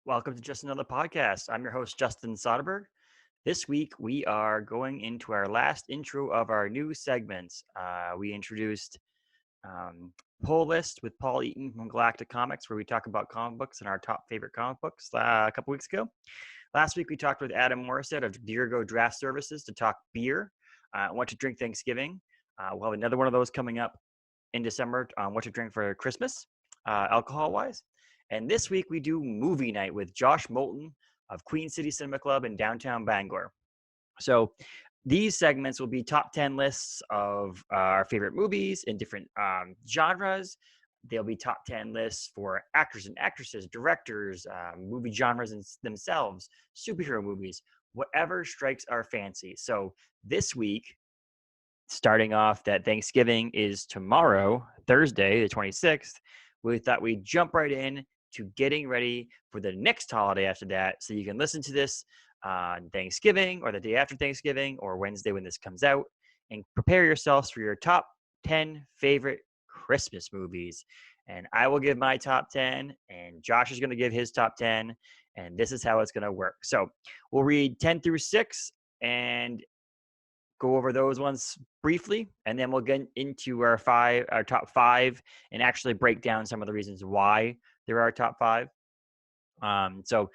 Welcome to Just Another Podcast. I'm your host, Justin Soderberg. This week, we are going into our last intro of our new segments. We introduced Pull List with Paul Eaton from Galactic Comics, where we talk about comic books and our top favorite comic books a couple weeks ago. Last week, we talked with Adam Morissette of Dirigo Draft Services to talk beer, what to drink Thanksgiving. We'll have another one of those coming up in December on what to drink for Christmas, alcohol-wise. And this week, we do movie night with Josh Moulton of Queen City Cinema Club in downtown Bangor. So these segments will be top 10 lists of our favorite movies in different genres. There'll be top 10 lists for actors and actresses, directors, movie genres themselves, superhero movies, whatever strikes our fancy. So this week, starting off that Thanksgiving is tomorrow, Thursday, the 26th, we thought we'd jump right in to getting ready for the next holiday after that. So you can listen to this on Thanksgiving or the day after Thanksgiving or Wednesday when this comes out and prepare yourselves for your top 10 favorite Christmas movies. And I will give my top 10 and Josh is going to give his top 10. And this is how it's going to work. So we'll read 10 through 6 and go over those ones briefly, and then we'll get into our top five, and actually break down some of the reasons why there are top five. So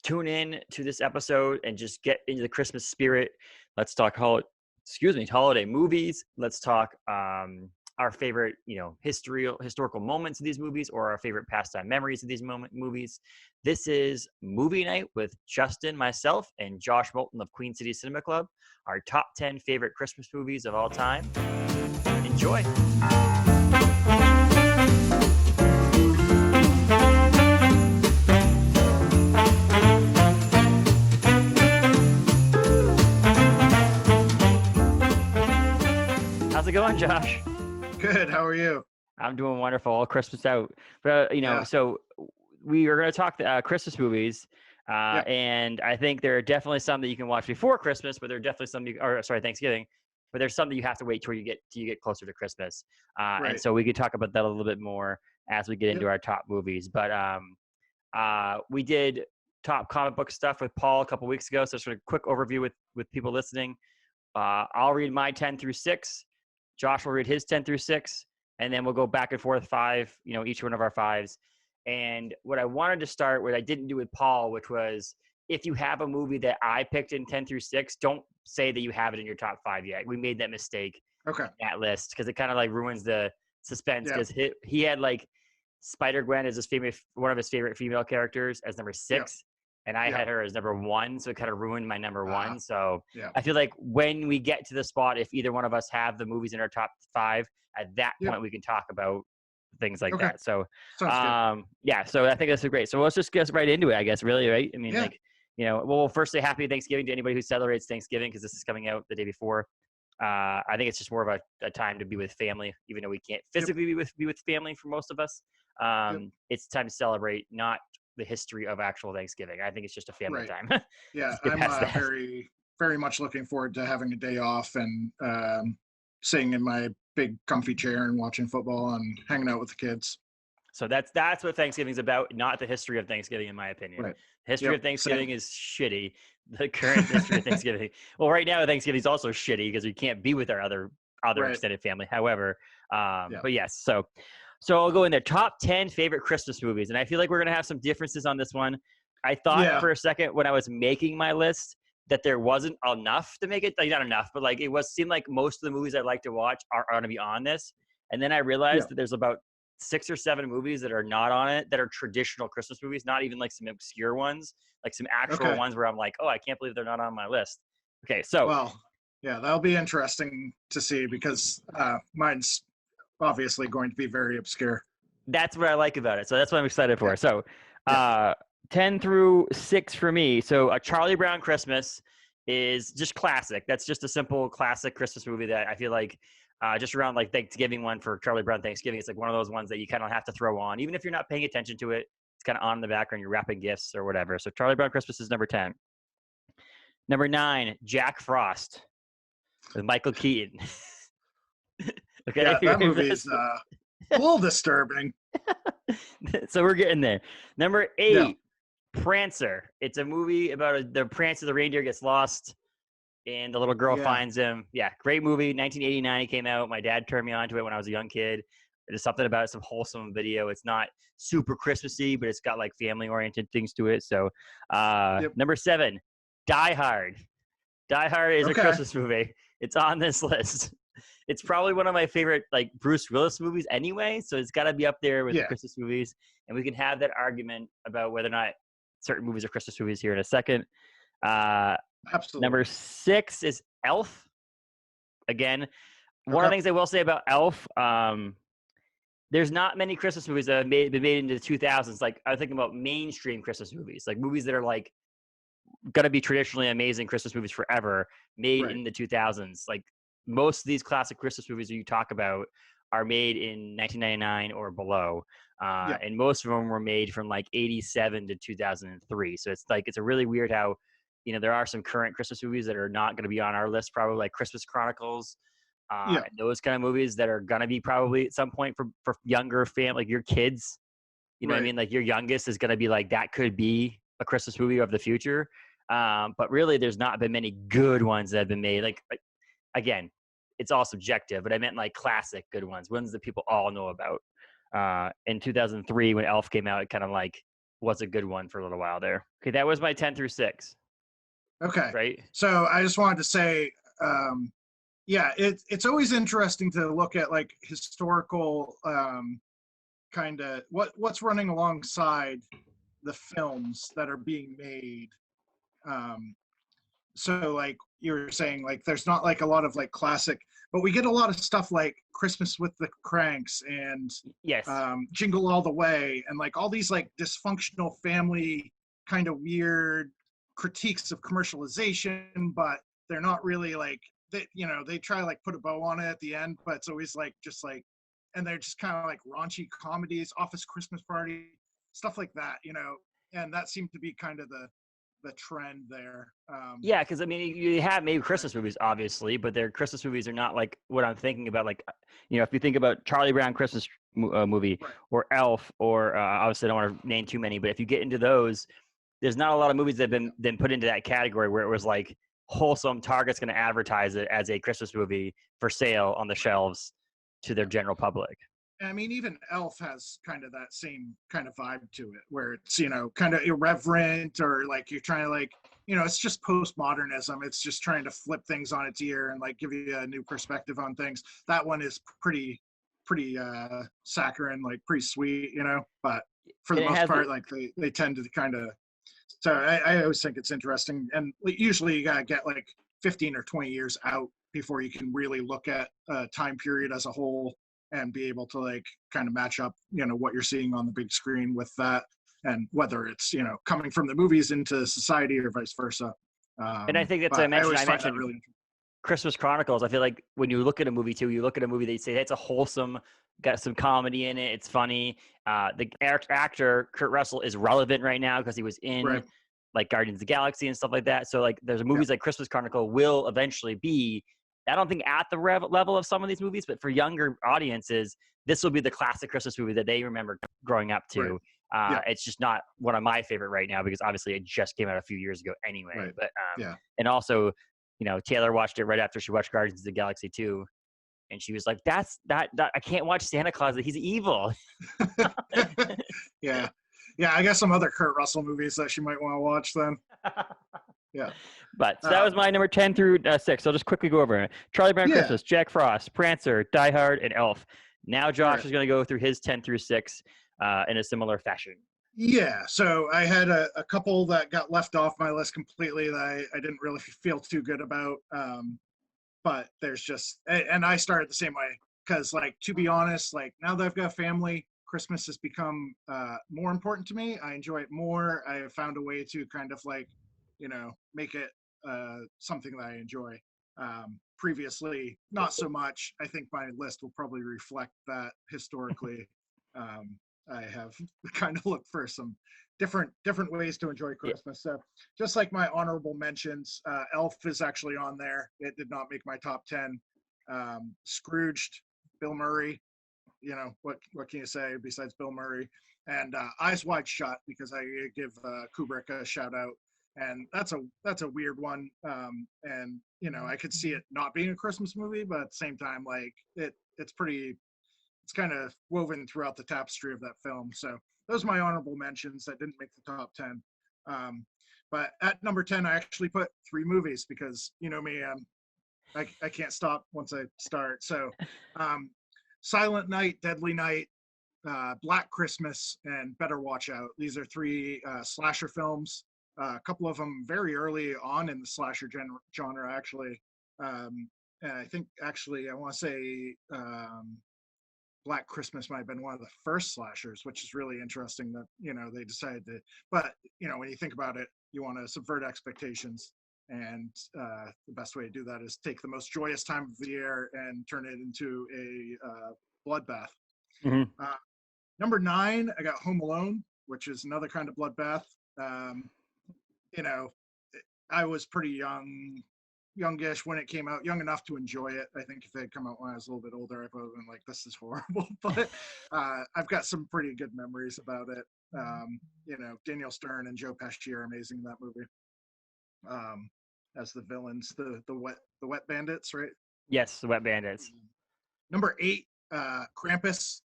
tune in to this episode and just get into the Christmas spirit. Let's talk holiday movies. Let's talk our favorite, historical moments of these movies, or our favorite pastime memories of these movies. This is Movie Night with Justin, myself, and Josh Moulton of Queen City Cinema Club. Our top 10 favorite Christmas movies of all time. Enjoy. How's it going, Josh? Good. How are you? I'm doing wonderful. All Christmas out. But, So we are going to talk Christmas movies. And I think there are definitely some that you can watch before Christmas, but there are definitely some, Thanksgiving, but there's some that you have to wait till you get closer to Christmas. Right. And so we could talk about that a little bit more as we get into our top movies. But we did top comic book stuff with Paul a couple weeks ago. So just a quick overview with people listening. I'll read my 10 through 6. Josh will read his 10 through 6, and then we'll go back and forth 5, each one of our 5s. And what I wanted to start with, I didn't do with Paul, which was if you have a movie that I picked in 10 through 6, don't say that you have it in your top 5 yet. We made that mistake in that list because it kind of like ruins the suspense because he had like Spider-Gwen as one of his favorite female characters as number 6. And I had her as number 1, so it kind of ruined my number 1. So I feel like when we get to the spot, if either one of us have the movies in our top 5, at that point we can talk about things like that. So, so I think that's great. So let's just get right into it, I guess, really, right? I mean, we'll first say happy Thanksgiving to anybody who celebrates Thanksgiving because this is coming out the day before. I think it's just more of a time to be with family, even though we can't physically be with family for most of us. It's time to celebrate, not the history of actual Thanksgiving. I think it's just a family time. I'm very, very much looking forward to having a day off and sitting in my big comfy chair and watching football and hanging out with the kids. So that's what Thanksgiving's about, not the history of Thanksgiving, in my opinion. Right. The history of Thanksgiving is shitty. The current history of Thanksgiving. Well, right now Thanksgiving is also shitty because we can't be with our other extended family. However, but yes, so I'll go in there. Top 10 favorite Christmas movies. And I feel like we're going to have some differences on this one. I thought for a second when I was making my list that there wasn't enough to make it. Like, not enough, but like seemed like most of the movies I'd like to watch are going to be on this. And then I realized that there's about 6 or 7 movies that are not on it that are traditional Christmas movies, not even like some obscure ones, like some actual ones where I'm like, oh, I can't believe they're not on my list. Okay, so. Well, that'll be interesting to see because mine's obviously going to be very obscure. That's what I like about it. So that's what I'm excited for. So 10 through 6 for me. So A Charlie Brown Christmas is just classic. That's just a simple classic Christmas movie that I feel like just around like Thanksgiving one for Charlie Brown Thanksgiving. It's like one of those ones that you kind of have to throw on. Even if you're not paying attention to it, it's kind of on in the background. You're wrapping gifts or whatever. So Charlie Brown Christmas is number 10. Number 9, Jack Frost with Michael Keaton. Okay. Yeah, that movie is a little disturbing. So we're getting there. Number 8, Prancer. It's a movie about the Prancer, the reindeer gets lost, and the little girl Yeah. finds him. Yeah, great movie. 1989 it came out. My dad turned me on to it when I was a young kid. There's something about it, some wholesome video. It's not super Christmassy, but it's got like family-oriented things to it. So, Yep. number 7, Die Hard. Die Hard is a Okay. Christmas movie. It's on this list. It's probably one of my favorite like Bruce Willis movies anyway, so it's got to be up there with the Yeah. Christmas movies. And we can have that argument about whether or not certain movies are Christmas movies here in a second. Absolutely. Number 6 is Elf. Again, one of Okay. the things I will say about Elf, there's not many Christmas movies that have been made into the 2000s. Like I'm thinking about mainstream Christmas movies, like movies that are like gonna be traditionally amazing Christmas movies forever, made Right. in the 2000s. Like most of these classic Christmas movies that you talk about are made in 1999 or below, Yeah. and most of them were made from like 87 to 2003. So it's like it's a really weird how, there are some current Christmas movies that are not going to be on our list, probably like Christmas Chronicles, Yeah. and those kind of movies that are going to be probably at some point for younger family, like your kids. You know what I Right. mean? Like your youngest is going to be like that could be a Christmas movie of the future. But really, there's not been many good ones that have been made. Like again, it's all subjective, but I meant like classic good ones that people all know about. In 2003, when Elf came out, it kind of like was a good one for a little while there. Okay, that was my 10 through 6, Okay. right? So I just wanted to say, yeah, it's always interesting to look at like historical kind of what's running alongside the films that are being made. Um, so like you were saying, like there's not like a lot of like classic, but we get a lot of stuff like Christmas with the Cranks and Yes. Jingle All the Way, and like all these like dysfunctional family kind of weird critiques of commercialization, but they're not really like they try to like put a bow on it at the end, but it's always like just like, and they're just kind of like raunchy comedies, Office Christmas Party, stuff like that, and that seemed to be kind of the trend there. Yeah, because I mean, you have maybe Christmas movies, obviously, but their Christmas movies are not like what I'm thinking about. Like, if you think about Charlie Brown Christmas movie Right. or Elf, or obviously I don't want to name too many, but if you get into those, there's not a lot of movies that have been put into that category where it was like wholesome. Target's going to advertise it as a Christmas movie for sale on the shelves to their general public. I mean, even Elf has kind of that same kind of vibe to it, where it's kind of irreverent, or like you're trying to like it's just postmodernism. It's just trying to flip things on its ear and like give you a new perspective on things. That one is pretty saccharine, like pretty sweet, but for the most part, like they tend to kind of. So I always think it's interesting, and usually you gotta get like 15 or 20 years out before you can really look at a time period as a whole and be able to like kind of match up what you're seeing on the big screen with that, and whether it's coming from the movies into society or vice versa. And I think that's I mentioned really Christmas Chronicles. I feel like when you look at a movie too, you look at a movie, they say it's a wholesome, got some comedy in it, it's funny. The actor Kurt Russell is relevant right now because he was in like Guardians of the Galaxy and stuff like that. So like there's movies like Christmas Chronicle will eventually be, I don't think at the level of some of these movies, but for younger audiences, this will be the classic Christmas movie that they remember growing up to. It's just not one of my favorite right now because obviously it just came out a few years ago anyway. But and also, Taylor watched it right after she watched Guardians of the Galaxy 2, and she was like, "That's that I can't watch Santa Claus. He's evil." Yeah. I guess some other Kurt Russell movies that she might want to watch then. Yeah. But so that was my number 10 through 6. So I'll just quickly go over it. Charlie Brown Christmas, Jack Frost, Prancer, Die Hard, and Elf. Now Josh is going to go through his 10 through 6 in a similar fashion. Yeah, so I had a couple that got left off my list completely that I didn't really feel too good about. But there's just, and I started the same way because, like, to be honest, like now that I've got a family, Christmas has become more important to me. I enjoy it more. I have found a way to kind of like, make it something that I enjoy. Previously, not so much. I think my list will probably reflect that historically. I have kind of looked for some different ways to enjoy Christmas. So just like my honorable mentions, Elf is actually on there. It did not make my top 10. Scrooged, Bill Murray. What can you say besides Bill Murray? and Eyes Wide Shut, because I give Kubrick a shout out. And that's a weird one. And you know, I could see it not being a Christmas movie, but at the same time, like it's kind of woven throughout the tapestry of that film. So those are my honorable mentions that didn't make the top 10. But at number 10, I actually put 3 movies because you know me, I can't stop once I start. So Silent Night, Deadly Night, Black Christmas, and Better Watch Out. These are 3 slasher films. A couple of them very early on in the slasher genre, actually. And I think actually I want to say Black Christmas might have been one of the first slashers, which is really interesting that, you know, they decided to, but, you know, when you think about it, you want to subvert expectations. And the best way to do that is take the most joyous time of the year and turn it into a bloodbath. Mm-hmm. Number 9, I got Home Alone, which is another kind of bloodbath. You know, I was pretty youngish when it came out, young enough to enjoy it. I think if it had come out when I was a little bit older, I would have been like, this is horrible. But I've got some pretty good memories about it. You know, Daniel Stern and Joe Pesci are amazing in that movie. As the villains, the wet bandits, right? Yes, the Wet Bandits. Number 8, Krampus,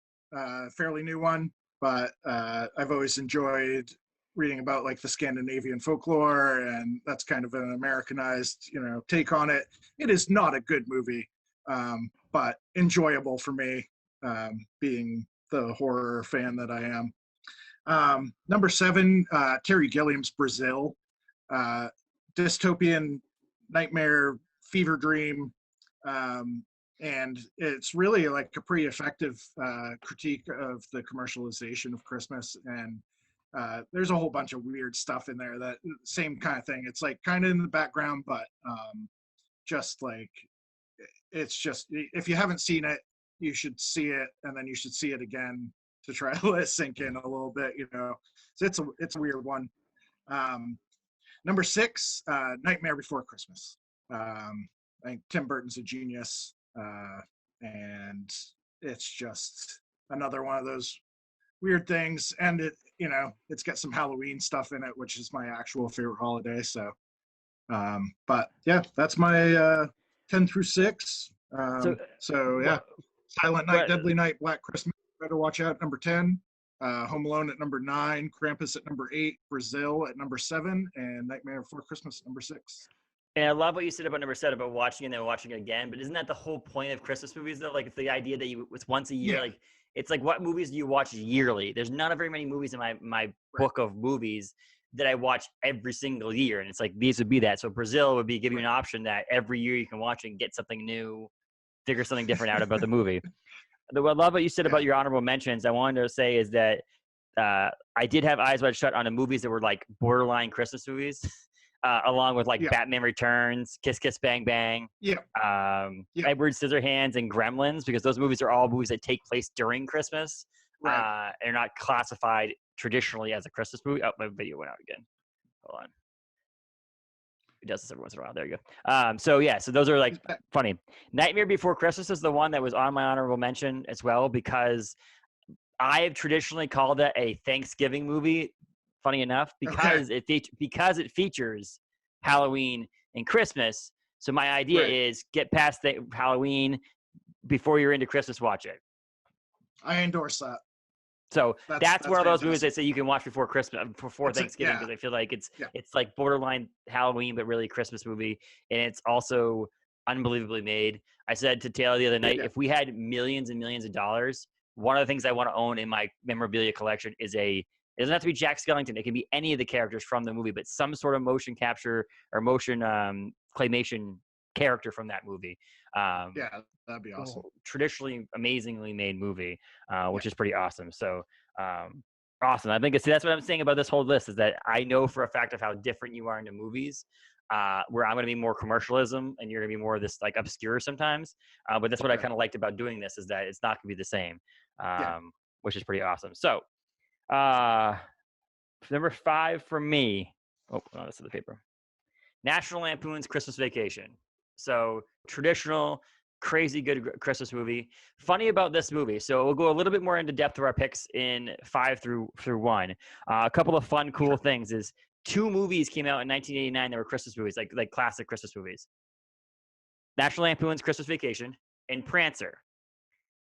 fairly new one, but I've always enjoyed reading about like the Scandinavian folklore, and that's kind of an Americanized, you know, take on it. It is not a good movie, but enjoyable for me, being the horror fan that I am. Number 7, Terry Gilliam's Brazil, dystopian nightmare fever dream, and it's really like a pretty effective critique of the commercialization of Christmas. And there's a whole bunch of weird stuff in there, that same kind of thing. It's like kind of in the background, but just like, it's just, if you haven't seen it, you should see it, and then you should see it again to try to let it sink in a little bit, you know. So it's a weird one. Number 6, Nightmare Before Christmas. I think Tim Burton's a genius, and it's just another one of those weird things. And it, you know, it's got some Halloween stuff in it, which is my actual favorite holiday. So, but yeah, that's my 10 through 6. So yeah, Silent Night, Deadly Night, Black Christmas, Better Watch Out, number 10. Home Alone at number 9, Krampus at number 8, Brazil at number 7, and Nightmare Before Christmas at number 6. And I love what you said about number 7 about watching it and then watching it again. But isn't that the whole point of Christmas movies, though? Like, it's the idea that it's once a year. Yeah. Like, it's like, what movies do you watch yearly? There's not very many movies in my book of movies that I watch every single year. And it's like, these would be that. So Brazil would be giving you an option that every year you can watch it and get something new, figure something different out about the movie. I love what you said about your honorable mentions. I wanted to say is that I did have Eyes Wide Shut on the movies that were like borderline Christmas movies, along with like Batman Returns, Kiss Kiss Bang Bang, Edward Scissorhands, and Gremlins, because those movies are all movies that take place during Christmas. Right. They're not classified traditionally as a Christmas movie. Oh, my video went out again. Hold on. It does this every once in a while. There you go. So those are like funny. Nightmare Before Christmas is the one that was on my honorable mention as well, because I have traditionally called it a Thanksgiving movie. Funny enough, because it features Halloween and Christmas. So my idea is get past the Halloween before you're into Christmas. Watch it. I endorse that. So that's one of those movies I say you can watch before Christmas, before Thanksgiving, because I feel like it's like borderline Halloween, but really a Christmas movie. And it's also unbelievably made. I said to Taylor the other night, if we had millions and millions of dollars, one of the things I want to own in my memorabilia collection is it doesn't have to be Jack Skellington. It can be any of the characters from the movie, but some sort of motion capture or motion claymation character from that movie. That'd be awesome. Traditionally amazingly made movie, which is pretty awesome. So awesome. I think that's what I'm saying about this whole list, is that I know for a fact of how different you are into movies, where I'm going to be more commercialism and you're going to be more of this like obscure sometimes. But that's what I kind of liked about doing this, is that it's not going to be the same, which is pretty awesome. So number 5 for me. Oh, no, this is the paper. National Lampoon's Christmas Vacation. So traditional crazy good Christmas movie. Funny about this movie, so we'll go a little bit more into depth of our picks in 5 through 1. A couple of fun, cool things is 2 movies came out in 1989 that were Christmas movies, like classic Christmas movies. National Lampoon's Christmas Vacation and Prancer.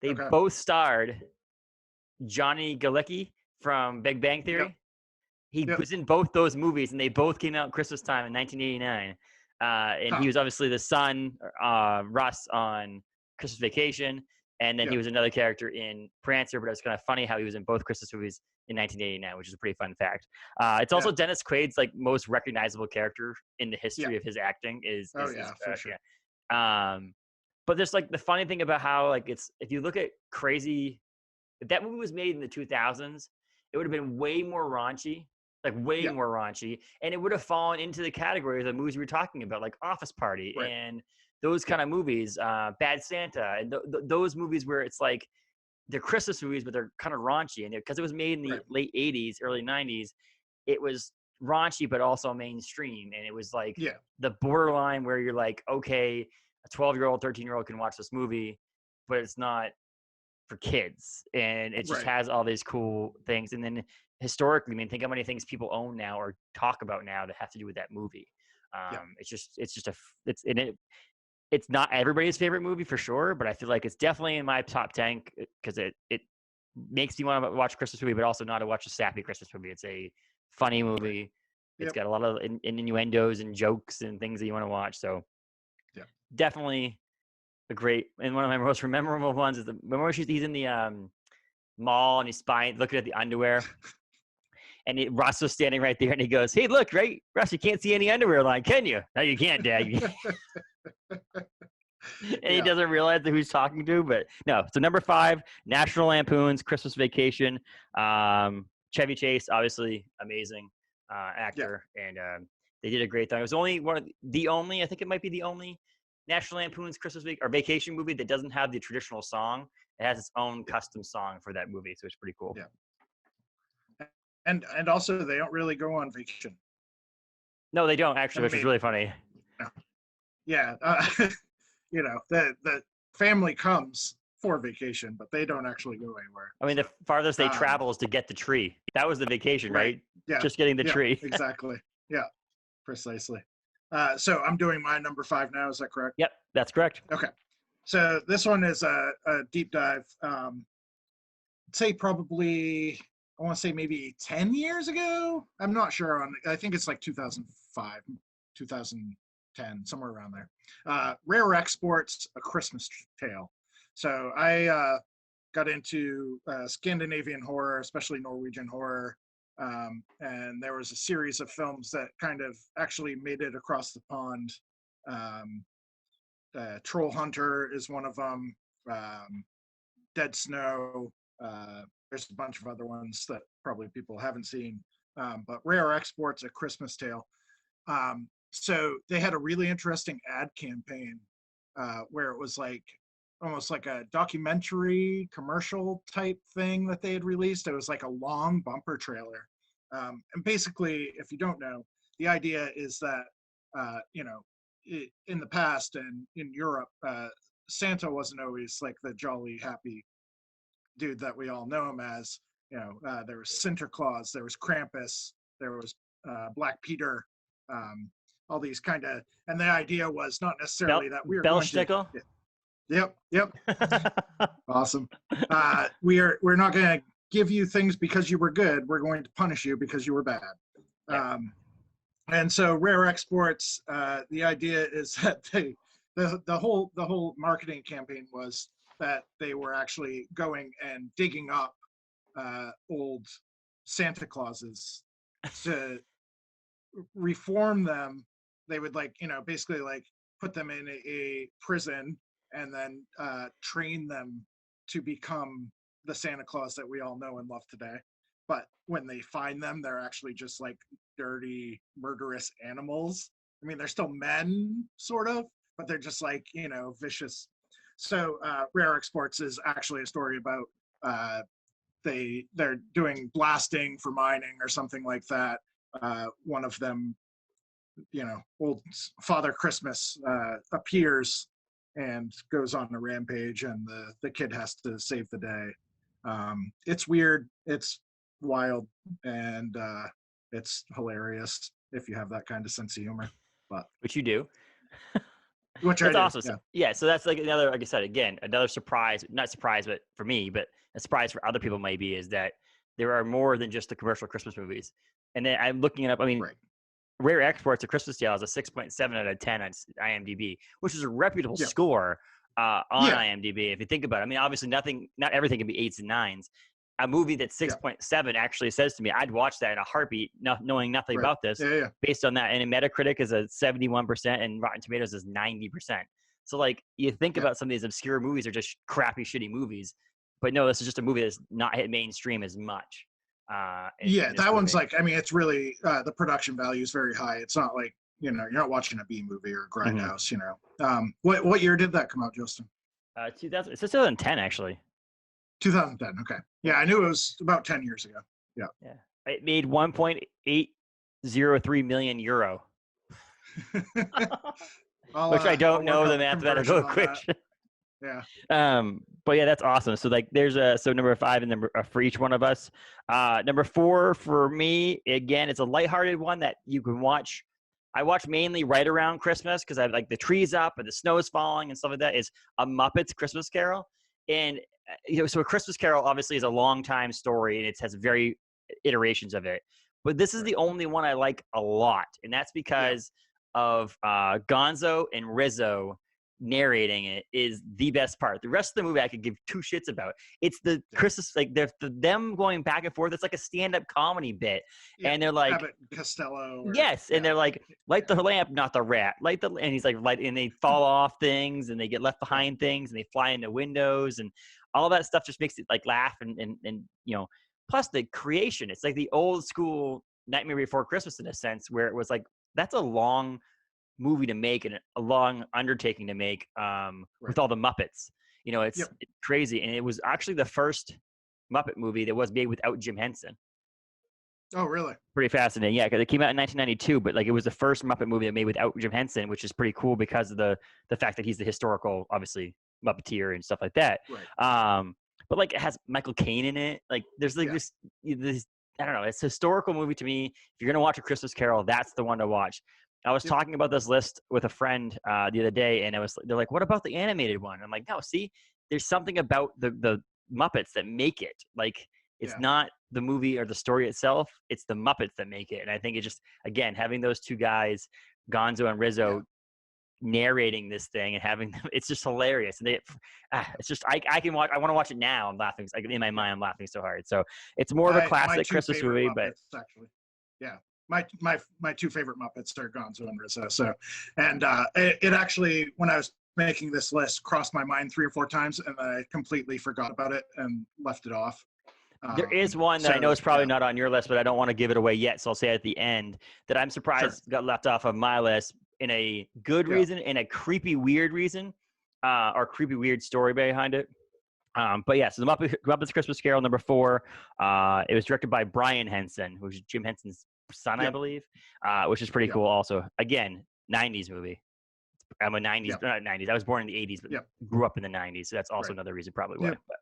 They both starred Johnny Galecki from Big Bang Theory. He was in both those movies, and they both came out Christmas time in 1989. And he was obviously the son, Russ, on Christmas Vacation, and then he was another character in Prancer. But it's kind of funny how he was in both Christmas movies in 1989, which is a pretty fun fact. It's also Dennis Quaid's like most recognizable character in the history of his acting is for sure. But there's like the funny thing about how like it's if you look at Crazy, if that movie was made in the 2000s, it would have been way more raunchy. Like way more raunchy, and it would have fallen into the category of the movies we were talking about, like Office Party and those kind of movies, Bad Santa, and those movies where it's like they're Christmas movies, but they're kind of raunchy, and because it was made in the late '80s, early '90s, it was raunchy but also mainstream, and it was like the borderline where you're like, okay, a 12-year-old, 13-year-old can watch this movie, but it's not for kids, and it just has all these cool things, and then historically, I mean, think how many things people own now or talk about now that have to do with that movie. It's not everybody's favorite movie for sure, but I feel like it's definitely in my top 10 because it makes me want to watch a Christmas movie, but also not to watch a sappy Christmas movie. It's a funny movie. It's got a lot of innuendos and jokes and things that you want to watch. So definitely a great, and one of my most memorable ones is remember he's in the mall and he's spying, looking at the underwear. And Russ was standing right there, and he goes, "Hey, look, right, Russ, you can't see any underwear line, can you?" "No, you can't, Dad." And he doesn't realize who he's talking to, but no. So number 5, National Lampoon's Christmas Vacation. Chevy Chase, obviously amazing actor, and they did a great thing. It was only I think it might be the only National Lampoon's Christmas Vacation movie that doesn't have the traditional song. It has its own custom song for that movie, so it's pretty cool. Yeah. And also, they don't really go on vacation. No, they don't actually, which is really funny. Yeah, the family comes for vacation, but they don't actually go anywhere. I mean, the farthest they travel is to get the tree. That was the vacation, right? Yeah, just getting the tree. Exactly. Yeah, precisely. So I'm doing my number 5 now. Is that correct? Yep, that's correct. Okay. So this one is a deep dive. Say probably, I want to say maybe 10 years ago. I'm not sure I think it's like 2005, 2010, somewhere around there. Rare Exports, A Christmas Tale. So I got into Scandinavian horror, especially Norwegian horror. And there was a series of films that kind of actually made it across the pond. Troll Hunter is one of them. Dead Snow. There's a bunch of other ones that probably people haven't seen. But Rare Exports, A Christmas Tale. So they had a really interesting ad campaign where it was like almost like a documentary commercial type thing that they had released. It was like a long bumper trailer. And basically, if you don't know, the idea is that, in the past and in Europe, Santa wasn't always like the jolly, happy dude that we all know him as. There was Sinterklaas, there was Krampus, there was Black Peter, all these kind of, and the idea was not necessarily that we were Belstickel. Yep. Awesome. We're not going to give you things because you were good. We're going to punish you because you were bad. And so Rare Exports, the idea is that the whole marketing campaign was that they were actually going and digging up old Santa Clauses to reform them. They would basically put them in a prison and then train them to become the Santa Claus that we all know and love today. But when they find them, they're actually just like dirty, murderous animals. I mean, they're still men, sort of, but they're just like, vicious. So Rare Exports is actually a story about they're doing blasting for mining or something like that. One of them, old Father Christmas appears and goes on a rampage, and the kid has to save the day. It's weird, it's wild, and it's hilarious if you have that kind of sense of humor. But Which you do. which I That's do, awesome. yeah. Yeah, so that's like another, like I said, again, another surprise, not surprise, but for me, but a surprise for other people maybe, is that there are more than just the commercial Christmas movies. And then I'm looking it up. I mean, Right. Rare Exports: A Christmas Tale is a 6.7 out of 10 on IMDb, which is a reputable Yeah. score on Yeah. IMDb. If you think about it, I mean, obviously not everything can be 8s and 9s. A movie that's 6.7 actually says to me, I'd watch that in a heartbeat, knowing nothing Right. about this, Yeah, yeah. based on that. And in Metacritic is a 71%, and Rotten Tomatoes is 90%. So like, you think Yeah. about some of these obscure movies are just crappy, shitty movies, but no, this is just a movie that's not hit mainstream as much. Yeah, in this that one's movie. like, I mean, it's really the production value is very high. It's not like, you know, you're not watching a B movie or a grindhouse, you know. What year did that come out, Justin? 2000, it's 2010 actually. 2010. Okay. Yeah, I knew it was about 10 years ago. Yeah. Yeah. It made 1.803 million euro. Which I don't know the mathematical equation. Yeah. But yeah, that's awesome. So like, there's so number 5 and number for each one of us. Number 4 for me, again, it's a lighthearted one that you can watch. I watch mainly right around Christmas because I like the trees up and the snow is falling and stuff like that. Is A Muppets Christmas Carol. And so A Christmas Carol obviously is a long time story, and it has very iterations of it. But this is the only one I like a lot, and that's because of Gonzo and Rizzo narrating it is the best part. The rest of the movie I could give two shits about. It's the Christmas, like them going back and forth. It's like a stand-up comedy bit, and they're like, Abbott and Costello. and they're like, light the lamp, not the rat. Light the, and he's like, light, and they fall off things, and they get left behind things, and they fly into windows, and all that stuff just makes it like laugh, and you know, plus the creation. It's like the old school Nightmare Before Christmas in a sense, where it was like, that's a long movie to make and a long undertaking to make with all the Muppets. You know, it's crazy. And it was actually the first Muppet movie that was made without Jim Henson. Oh, really? Pretty fascinating. Yeah, because it came out in 1992, but like it was the first Muppet movie that made without Jim Henson, which is pretty cool because of the fact that he's the historical, obviously, Muppeteer and stuff like that. Right. But like, it has Michael Caine in it. Like, there's like this, I don't know, it's a historical movie to me. If you're gonna watch A Christmas Carol, that's the one to watch. I was talking about this list with a friend the other day, and they're like, "What about the animated one?" I'm like, "No, see, there's something about the Muppets that make it. Like, it's not the movie or the story itself; it's the Muppets that make it." And I think it just, again, having those two guys, Gonzo and Rizzo, narrating this thing and having them, it's just hilarious. And it's just, I can watch. I want to watch it now. I'm laughing. Like, in my mind, I'm laughing so hard. So it's more of a classic Christmas movie, Muppets, but actually, my two favorite Muppets are Gonzo and Rizzo. So, and it actually, when I was making this list, crossed my mind 3 or 4 times, and I completely forgot about it and left it off. There is one that I know is probably not on your list, but I don't want to give it away yet, so I'll say it at the end, that I'm surprised got left off of my list in a good reason, in a creepy, weird reason, or creepy, weird story behind it. But yeah, so the Muppets Christmas Carol, number 4. It was directed by Brian Henson, who's Jim Henson's son, I believe, which is pretty cool also. Again, 90s movie. I'm a 90s, not 90s. I was born in the 80s, but grew up in the 90s, so that's also another reason probably why. But,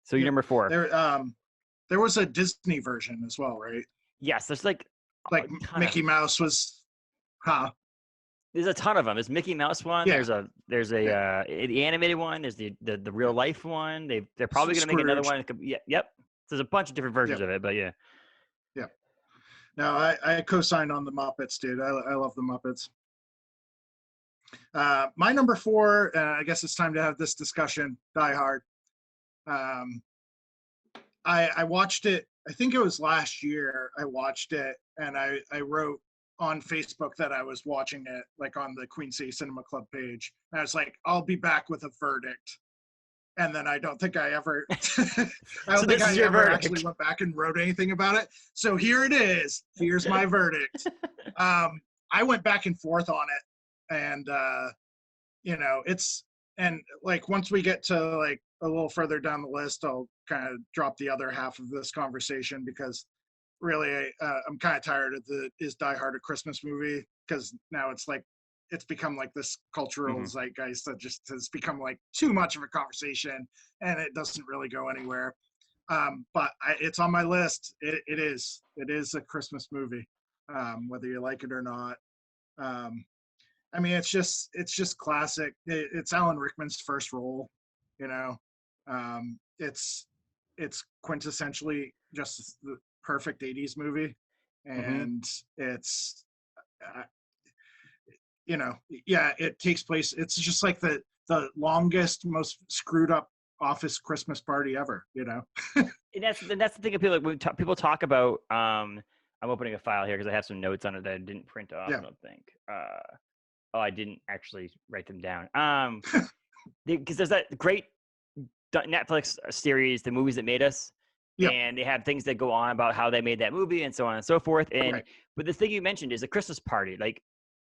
so you're number 4. There was a Disney version as well, right? Yes, there's like Mickey Mouse was, There's a ton of them. There's Mickey Mouse one. There's a the animated one. There's the real life one. They're probably gonna make another one. Yep. There's a bunch of different versions of it, but yeah. Yeah. No, I co-signed on the Muppets, dude. I love the Muppets. My number 4, I guess it's time to have this discussion. Die Hard. I watched it. I think it was last year. I watched it, and I wrote on Facebook that I was watching it, like on the Queen City Cinema Club page. And I was like, I'll be back with a verdict. And then I don't think I ever, actually went back and wrote anything about it. So here it is. Here's my verdict. I went back and forth on it, and you know, and like once we get to like a little further down the list, I'll kind of drop the other half of this conversation, because really I'm kind of tired of the is Die Hard a Christmas movie, because now it's like it's become like this cultural Mhm. zeitgeist that just has become like too much of a conversation, and it doesn't really go anywhere. But it's on my list. It is. It is a Christmas movie, whether you like it or not. Um, I mean, it's just classic. It's Alan Rickman's first role. You know, it's quintessentially just the perfect '80s movie, Mhm. and it's uh, yeah, it takes place. It's just like the longest, most screwed up office Christmas party ever. And that's the thing. People like when people talk about. I'm opening a file here because I have some notes on it that I didn't print off. Yeah, I don't think. Oh, I didn't actually write them down. Because there's that great Netflix series, The Movies That Made Us, yep, and they have things that go on about how they made that movie and so on and so forth. And right, but the thing you mentioned is the Christmas party. Like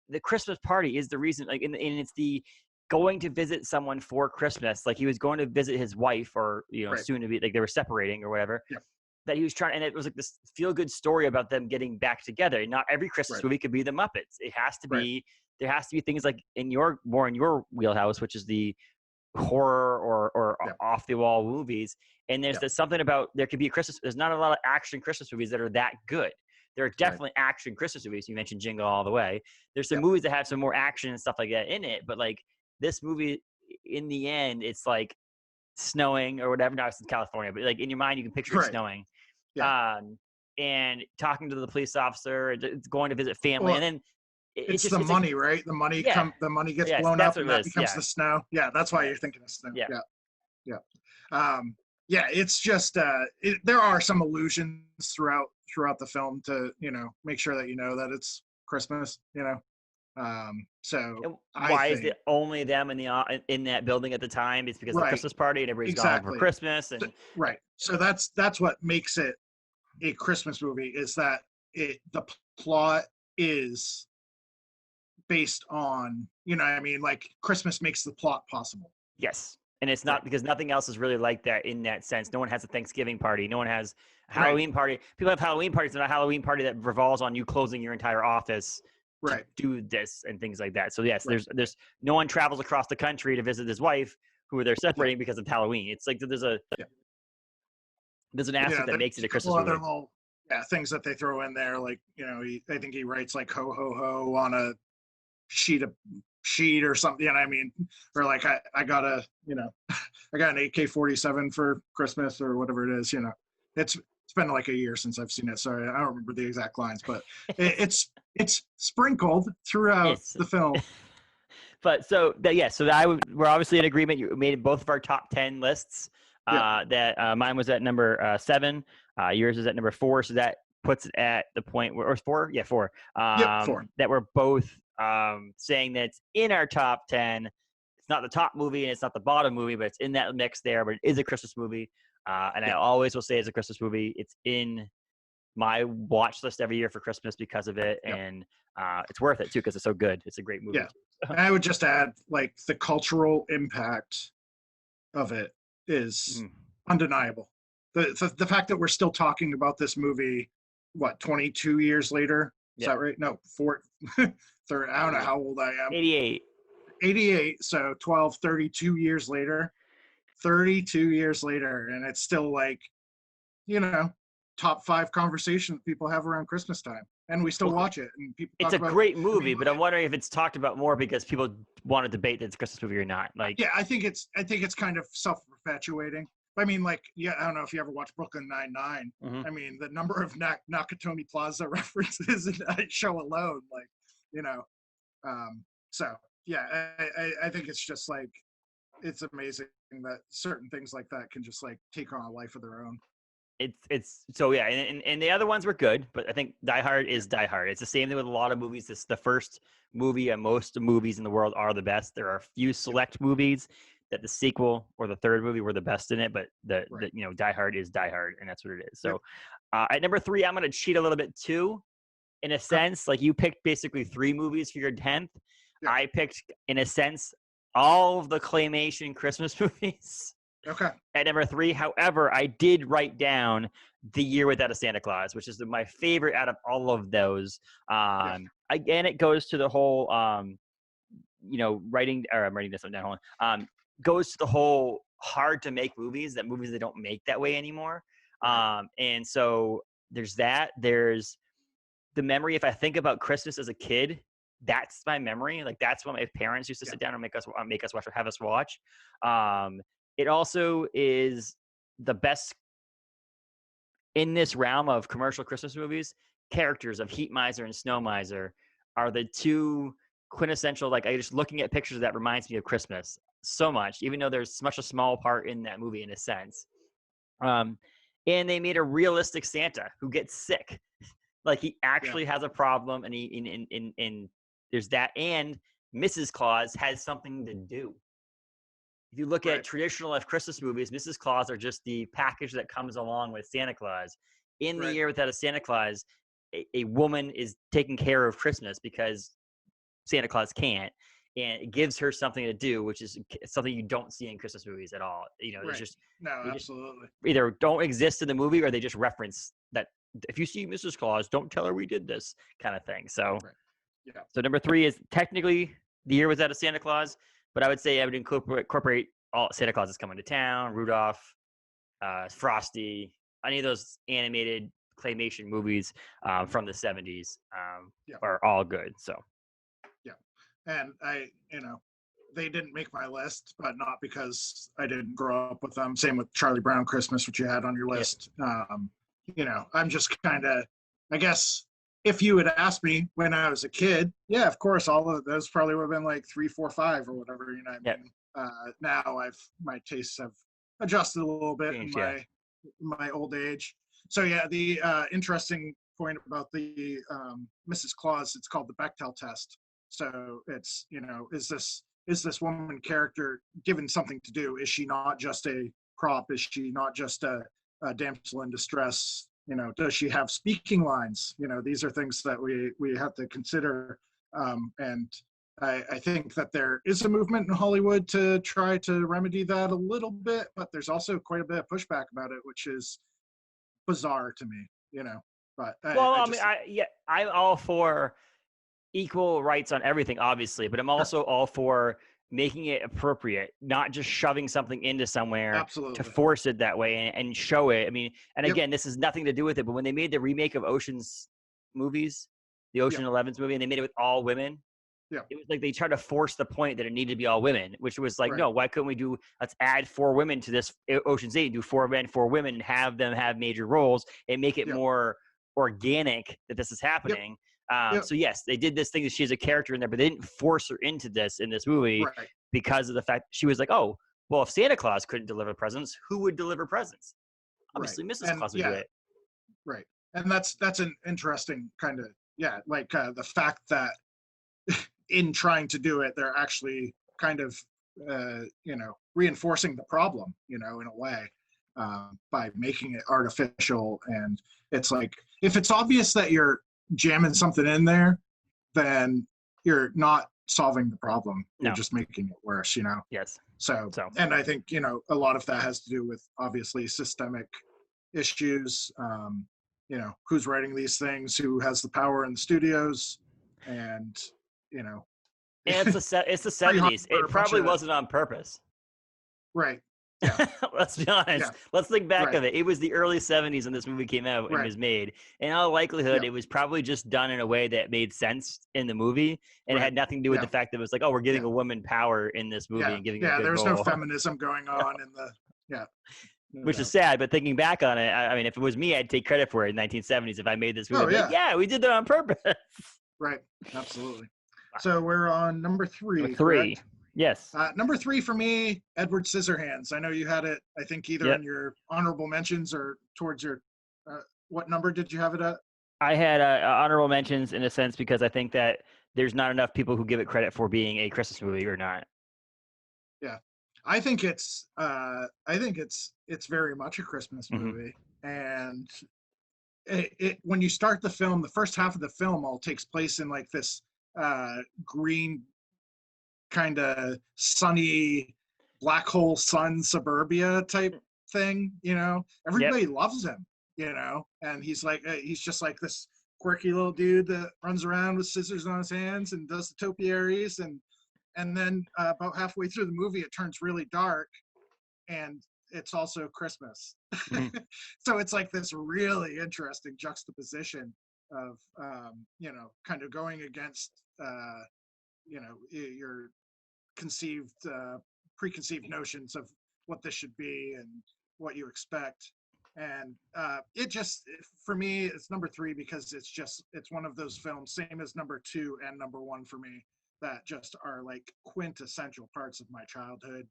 the Christmas party is the reason. Like, and it's the going to visit someone for Christmas. Like he was going to visit his wife, or right, soon to be, like they were separating or whatever. yep, That he was trying, and it was like this feel good story about them getting back together. Not every Christmas right, movie could be the Muppets. It has to right, be. There has to be things like more in your wheelhouse, which is the horror or yep, off the wall movies. And yep, there's something about there could be a Christmas. There's not a lot of action Christmas movies that are that good. There are right, definitely action Christmas movies. You mentioned Jingle All the Way. There's some yep, movies that have some more action and stuff like that in it, but like this movie, in the end, it's like snowing or whatever. No, it's in California, but like in your mind, you can picture it right, snowing. yeah. Um, and talking to the police officer, it's going to visit family, and Well, then it's it's just the it's a money, right? yeah, The money gets yes, blown that's up, what and it that was. becomes Yeah, the snow. Yeah, that's why yeah, you're thinking of snow. yeah. Yeah, yeah. Yeah, it's just there are some allusions throughout the film to make sure that you know that it's Christmas. So And I why is think it only them in that building at the time? It's because of the right, Christmas party and everybody's gone home for exactly. Christmas. So, And right. So that's what makes it a Christmas movie is that the plot is based on what I mean, like Christmas makes the plot possible. yes, and it's Right. not because nothing else is really like that in that sense. No one has a Thanksgiving party. No one has a Right. Halloween party. People have Halloween parties. They're not a Halloween party that revolves on you closing your entire office to Right. do this and things like that. So yes, Right. there's no one travels across the country to visit his wife who they're Yeah. separating because of Halloween. It's like Yeah. there's an aspect that There's makes it a a couple Christmas other movie. little things that they throw in there, like I think he writes like ho ho ho on a sheet or something. I mean, or like I got a I got an AK-47 for Christmas or whatever it is. It's been like a year since I've seen it, so I don't remember the exact lines, but it's sprinkled throughout It's the film. but so that yeah, so we're obviously in agreement. You made both of our top 10 lists. Yeah. That mine was at number 7. Yours is at number 4. So that puts it at the point where, or 4, yeah, 4. Yep. 4. That we're both saying that it's in our top 10. It's not the top movie and it's not the bottom movie, but it's in that mix there. But it is a Christmas movie, and I Yeah. always will say it's a Christmas movie. It's in my watch list every year for Christmas because of it, Yep. and it's worth it too because it's so good. It's a great movie. Yeah. And I would just add, like, the cultural impact of it is Mhm. undeniable. The fact that we're still talking about this movie, what, 22 years later? Is Yep. that right? No, four, third. I don't know how old I am. 88. 88. So 12, 32 years later. 32 years later, and it's still like, you know, top 5 conversation that people have around Christmas time, and we still Well, watch it, and people it's talk a about. great I mean, movie, but I'm wondering if it's talked about more because people want to debate that it's a Christmas movie or not. Like, yeah, I think it's kind of self-perpetuating. I mean, like, yeah, I don't know if you ever watched Brooklyn Nine-Nine. mhm. I mean, the number of Nakatomi Plaza references in that show alone, like, you know. So yeah, I think it's just like it's amazing that certain things like that can just like take on a life of their own. It's so yeah, and the other ones were good, but I think Die Hard Yeah, is Die Hard. It's the same thing with a lot of movies. This the first movie, and most movies in the world are the best. There are a few yep, select movies that the sequel or the third movie were the best in it, but right. Die Hard is Die Hard, and that's what it is. Yep. So at number 3, I'm gonna cheat a little bit too, in a Okay. sense. Like you picked basically 3 movies for your 10th. Yeah. I picked, in a sense, all of the claymation Christmas movies Okay. at number 3. However, I did write down The Year Without a Santa Claus, which is my favorite out of all of those. Yeah. Again, it goes to the whole writing, or I'm writing this one down. Hold on. Goes to the whole hard to make movies that don't make that way anymore. And so there's that. There's the memory. If I think about Christmas as a kid, that's my memory. Like that's what my parents used to sit down and make us watch or have us watch. It also is the best in this realm of commercial Christmas movies. Characters of Heat Miser and Snow Miser are the two quintessential. Like I just looking at pictures of that reminds me of Christmas so much, even though there's such a small part in that movie in a sense. And they made a realistic Santa who gets sick. Like he actually has a problem, and and there's that. And Mrs. Claus has something to do. If you look at traditional Christmas movies, Mrs. Claus are just the package that comes along with Santa Claus. In the Year Without a Santa Claus, a woman is taking care of Christmas because Santa Claus can't, and it gives her something to do, which is something you don't see in Christmas movies at all. It's just absolutely either don't exist in the movie, or they just reference that if you see Mrs. Claus, don't tell her we did this kind of thing. So, so number 3 is technically The Year Without a Santa Claus, but I would say I would incorporate all Santa Claus is Coming to Town, Rudolph, Frosty, any of those animated claymation movies from the 70s are all good. So. And they didn't make my list, but not because I didn't grow up with them. Same with Charlie Brown Christmas, which you had on your list. I'm just kind of, I guess, if you had asked me when I was a kid, of course, all of those probably would have been like 3, 4, 5 or whatever. Now my tastes have adjusted a little bit in my old age. So the interesting point about the Mrs. Claus, it's called the Bechdel test. So it's, is this woman character given something to do? Is she not just a prop? Is she not just a damsel in distress? Does she have speaking lines? These are things that we have to consider. And I think that there is a movement in Hollywood to try to remedy that a little bit, but there's also quite a bit of pushback about it, which is bizarre to me, But I'm all for equal rights on everything, obviously, but I'm also all for making it appropriate, not just shoving something into somewhere to force it that way and show it. I mean, and again, this has nothing to do with it, but when they made the remake of Ocean's movies, the Ocean 11's movie, and they made it with all women, it was like they tried to force the point that it needed to be all women, which was like, no, why couldn't we let's add 4 women to this Ocean's 8, do 4 men, 4 women, and have them have major roles and make it more organic that this is happening. So yes, they did this thing that she has a character in there, but they didn't force her into this in this movie because of the fact she was like, oh, well, if Santa Claus couldn't deliver presents, who would deliver presents? Obviously, Mrs. Claus would do it. Right. And that's an interesting kind of, the fact that in trying to do it, they're actually kind of, reinforcing the problem, in a way, by making it artificial. And it's like, if it's obvious that you're jamming something in there, then you're not solving the problem. You're just making it worse, Yes. So, and I think, a lot of that has to do with obviously systemic issues, who's writing these things, who has the power in the studios, and, And it's the 70s. It probably wasn't on purpose. Right. Yeah. Let's be honest. Let's think back of it. It was the early 70s when this movie came out and was made. In all likelihood, it was probably just done in a way that made sense in the movie, and it had nothing to do with the fact that it was like, oh, we're giving a woman power in this movie and giving her a good there's role. No feminism going on in the which is sad. But thinking back on it, I mean, if it was me, I'd take credit for it in 1970s if I made this movie. We did that on purpose. Right. Absolutely. So we're on number 3. Number 3. Correct? Yes. Number 3 for me, Edward Scissorhands. I know you had it, I think, either in your honorable mentions or towards your, what number did you have it at? I had honorable mentions in a sense because I think that there's not enough people who give it credit for being a Christmas movie or not. Yeah. I think it's very much a Christmas movie. And it when you start the film, the first half of the film all takes place in like this green, kind of sunny black hole sun suburbia type thing. Everybody loves him, and he's just like this quirky little dude that runs around with scissors on his hands and does the topiaries, and and then about halfway through the movie, it turns really dark, and it's also Christmas. Mhm. So it's like this really interesting juxtaposition of kind of going against your conceived preconceived notions of what this should be and what you expect. And it just, for me, it's number 3 because it's one of those films, same as number 2 and number 1 for me, that just are like quintessential parts of my childhood,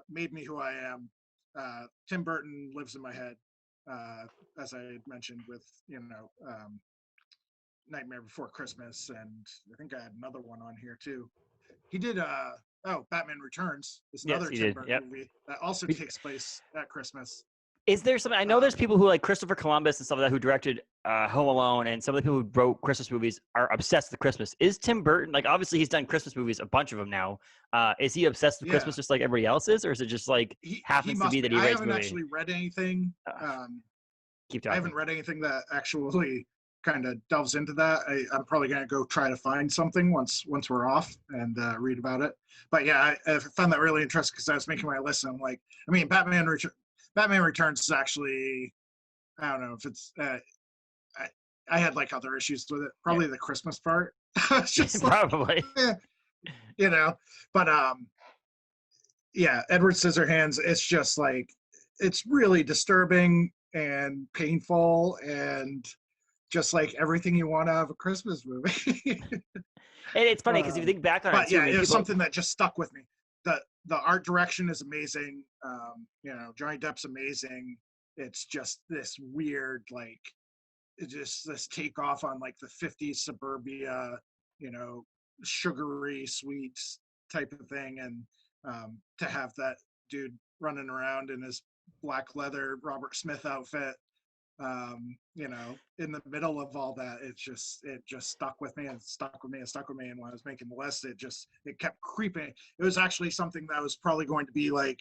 made me who I am. Tim Burton lives in my head, as I had mentioned with Nightmare Before Christmas, and I think I had another one on here too. He did Batman Returns is Yes, another he Tim did. Burton Yep. movie that also takes place at Christmas. Is there something? I know there's people who like Christopher Columbus and stuff like that who directed Home Alone, and some of the people who wrote Christmas movies are obsessed with Christmas. Is Tim Burton, like, obviously he's done Christmas movies, a bunch of them now. Is he obsessed with Yeah, Christmas just like everybody else is, or is it just like he happens to must be be. that he I writes haven't movies? actually read anything. Keep I talking. haven't read anything that actually kind of delves into that. I'm probably gonna go try to find something once we're off and read about it. But yeah, I found that really interesting because I was making my list and I'm like, I mean, Batman Returns is actually, I don't know if it's I had like other issues with it. Probably the Christmas part. It's just like, Probably. you know, but yeah, Edward Scissorhands. It's just like, it's really disturbing and painful and just like everything you want out of a Christmas movie. And it's funny because if you think back on it But too, I yeah, mean, it was people, something that just stuck with me. The art direction is amazing. Johnny Depp's amazing. It's just this weird, like, it's just this takeoff on like the 50s suburbia, you know, sugary sweets type of thing. And to have that dude running around in his black leather Robert Smith outfit, in the middle of all that, it just stuck with me and stuck with me and stuck with me. And when I was making the list, it kept creeping. It was actually something that was probably going to be like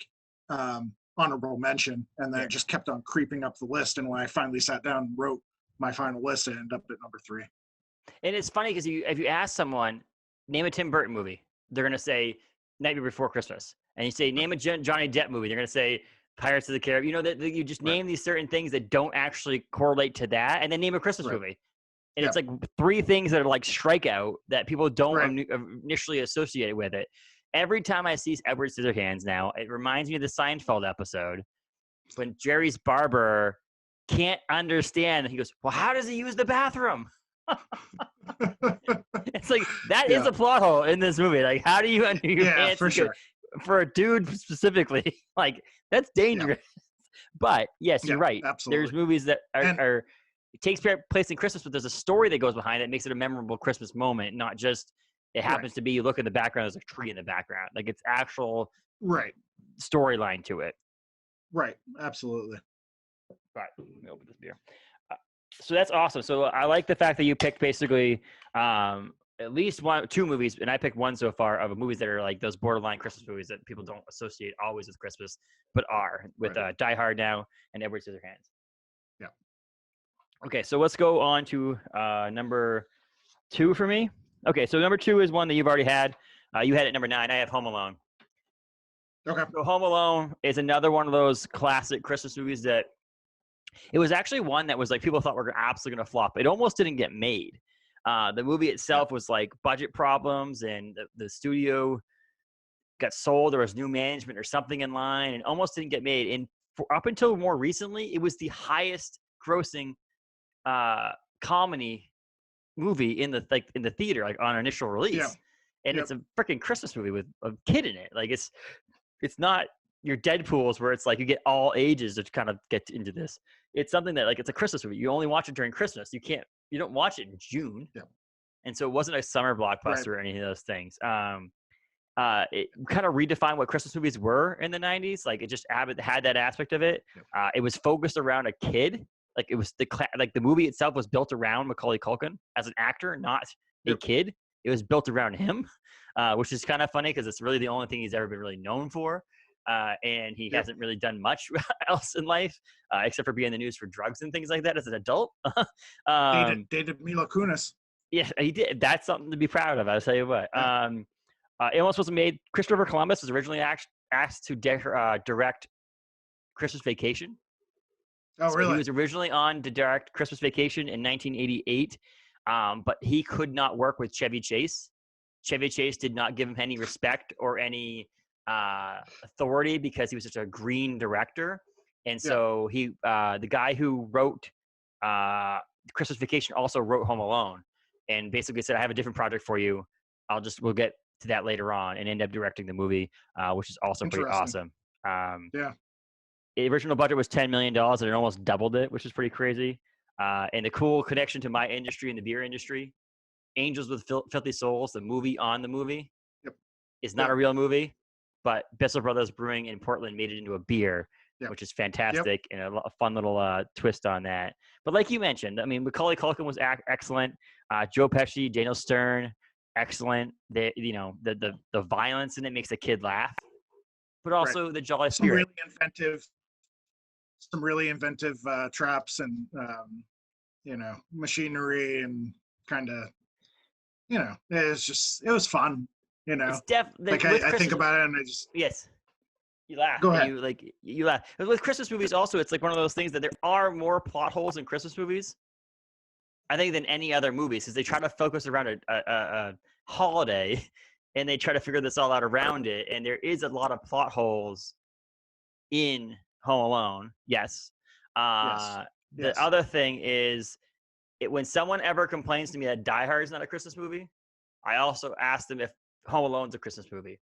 honorable mention, and then Yeah. it just kept on creeping up the list. And when I finally sat down and wrote my final list, it ended up at number 3. and it's funny because if you ask someone, name a Tim Burton movie, they're gonna say Nightmare Before Christmas, and you say name a Johnny Depp movie, they're gonna say Pirates of the Caribbean. You know that you just Right. name these certain things that don't actually correlate to that, and then name a Christmas Right. movie. And it's like 3 things that are like strikeout that people don't Right. initially associate with it. Every time I see Edward Scissorhands now, it reminds me of the Seinfeld episode when Jerry's barber can't understand. He goes, "Well, how does he use the bathroom?" It's like that is Yeah. a plot hole in this movie. Like, how do you undo your Yeah, pants? for sure. For a dude specifically, like that's dangerous. But yes, you're Yeah, right. absolutely. There's movies that And- are it takes place in Christmas, but there's a story that goes behind it, makes it a memorable Christmas moment, not just it happens to be you look in the background, there's a tree in the background. Like it's actual Right. storyline to it. Right. Absolutely. Right. Let me open this beer. So that's awesome. So I like the fact that you picked basically at least 2 movies, and I picked 1 so far of movies that are like those borderline Christmas movies that people don't associate always with Christmas, but are with Die Hard now and Edward Scissorhands. Yeah. Okay, so let's go on to number 2 for me. Okay, so number 2 is one that you've already had. You had it number 9. I have Home Alone. Okay. So Home Alone is another one of those classic Christmas movies that it was actually one that was like people thought were absolutely going to flop. It almost didn't get made. The movie itself was like budget problems, and the studio got sold. There was new management or something in line, and almost didn't get made. And up until more recently, it was the highest grossing comedy movie in the theater, like on initial release. Yeah. And it's a freaking Christmas movie with a kid in it. Like it's not your Deadpools where it's like you get all ages to kind of get into this. It's something that like it's a Christmas movie. You only watch it during Christmas. You don't watch it in June. Yeah. And so it wasn't a summer blockbuster or any of those things. It kind of redefined what Christmas movies were in the 90s. Like it just had that aspect of it. Yeah. It was focused around a kid. Like it was the movie itself was built around Macaulay Culkin as an actor, not a kid. It was built around him, which is kind of funny because it's really the only thing he's ever been really known for. And he hasn't really done much else in life, except for being in the news for drugs and things like that as an adult. Dated Mila Kunis. Yeah, he did. That's something to be proud of. I'll tell you what. It almost wasn't made. Christopher Columbus was originally asked to direct Christmas Vacation. Oh, So really? he was originally on to direct Christmas Vacation in 1988, but he could not work with Chevy Chase. Chevy Chase did not give him any respect or any authority because he was such a green director. And so the guy who wrote Christmas Vacation also wrote Home Alone, and basically said, "I have a different project for you. We'll get to that later on," and end up directing the movie, which is also pretty awesome. Yeah. The original budget was $10 million, and it almost doubled it, which is pretty crazy. And the cool connection to my industry and the beer industry, Angels with Filthy Souls, the movie on the movie, is not a real movie, but Bissell Brothers Brewing in Portland made it into a beer, which is fantastic and a fun little twist on that. But like you mentioned, I mean, Macaulay Culkin was excellent. Joe Pesci, Daniel Stern, excellent. The violence in it makes a kid laugh, but also the jolly spirit. Some really inventive traps and machinery and kind of, it was fun. It's definitely like I think about it and I just you laugh. Go ahead. You laugh. But with Christmas movies, also, it's like one of those things that there are more plot holes in Christmas movies, I think, than any other movies, because they try to focus around a holiday, and they try to figure this all out around it. And there is a lot of plot holes in Home Alone. Yes. The other thing is, when someone ever complains to me that Die Hard is not a Christmas movie, I also ask them if Home Alone's a Christmas movie.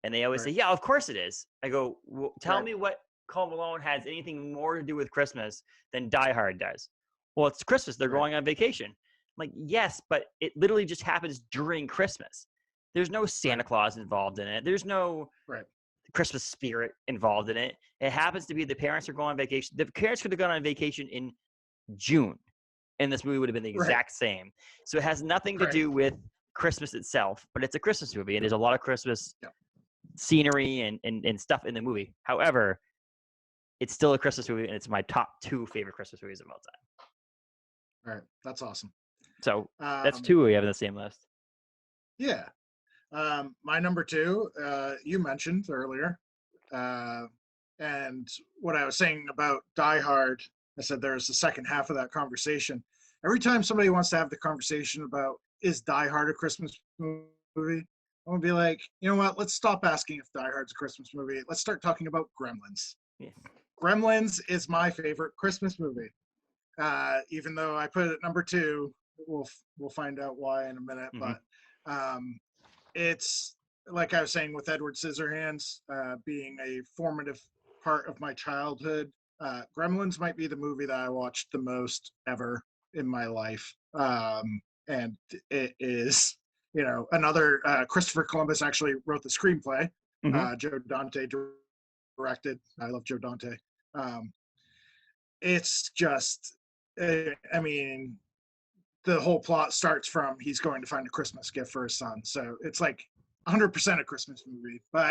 And they always say, yeah, of course it is. I go, well, tell me what Home Alone has anything more to do with Christmas than Die Hard does. Well, it's Christmas. They're going on vacation. I'm like, yes, but it literally just happens during Christmas. There's no Santa Claus involved in it. There's no Christmas spirit involved in it. It happens to be the parents are going on vacation. The parents could have gone on vacation in June, and this movie would have been the exact same. So it has nothing to do with Christmas itself, but it's a Christmas movie, and there's a lot of Christmas scenery and stuff in the movie. However, it's still a Christmas movie, and it's my top 2 favorite Christmas movies of all time. All right, that's awesome. So that's 2 we have in the same list. Yeah. My number 2, you mentioned earlier, and what I was saying about Die Hard, I said there's the second half of that conversation. Every time somebody wants to have the conversation about, is Die Hard a Christmas movie? I'm going to be like, you know what? Let's stop asking if Die Hard's a Christmas movie. Let's start talking about Gremlins. Yeah. Gremlins is my favorite Christmas movie. Even though I put it at number 2, we'll find out why in a minute. Mm-hmm. But it's, like I was saying with Edward Scissorhands being a formative part of my childhood, Gremlins might be the movie that I watched the most ever in my life. And it is, another Christopher Columbus actually wrote the screenplay. Mm-hmm. Joe Dante directed. I love Joe Dante. It's just, I mean, the whole plot starts from he's going to find a Christmas gift for his son. So it's like 100% a Christmas movie. But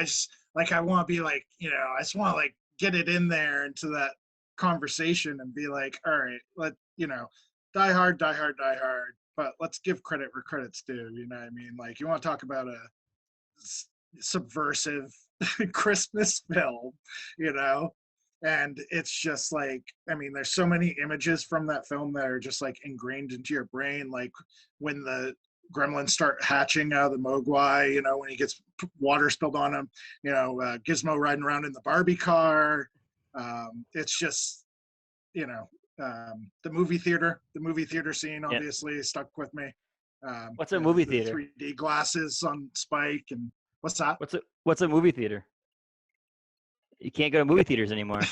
I want to be like, I just want to get it in there into that conversation and be like, all right, Die Hard, but let's give credit where credit's due. You know what I mean? Like, you want to talk about a subversive Christmas film, and it's just there's so many images from that film that are just ingrained into your brain. Like when the gremlins start hatching out of the Mogwai, when he gets water spilled on him, Gizmo riding around in the Barbie car. It's just, the movie theater scene obviously stuck with me. What's a movie theater? 3D glasses on Spike, and what's that? What's a movie theater? You can't go to movie theaters anymore.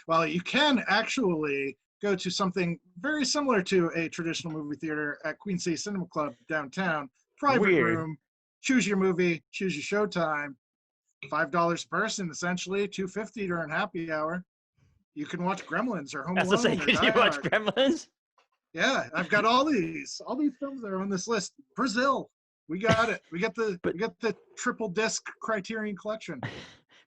Well, you can actually go to something very similar to a traditional movie theater at Queen City Cinema Club downtown. Private room, choose your movie, choose your showtime. $5 a person, essentially, $2.50 during happy hour. You can watch Gremlins or Home Alone. Can you watch Gremlins? Yeah, I've got all these films that are on this list. Brazil, we got it. We got the triple disc Criterion Collection.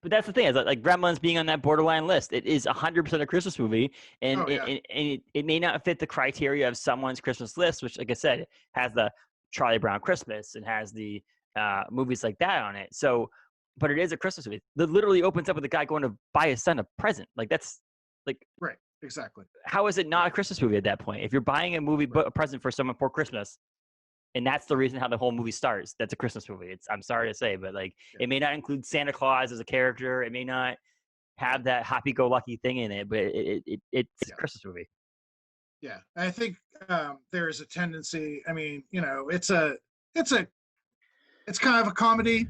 But that's the thing, is like Gremlins being on that borderline list. It is 100% a Christmas movie, and it may not fit the criteria of someone's Christmas list, which, like I said, has the Charlie Brown Christmas and has the movies like that on it. So, but it is a Christmas movie that literally opens up with a guy going to buy his son a present. Like that's like, Right. Exactly. how is it not a Christmas movie at that point? If you're buying a movie, a present for someone for Christmas, and that's the reason how the whole movie starts, that's a Christmas movie. I'm sorry to say, but like, it may not include Santa Claus as a character. It may not have that happy-go-lucky thing in it, but it's a Christmas movie. Yeah, I think there is a tendency. I mean, it's kind of a comedy.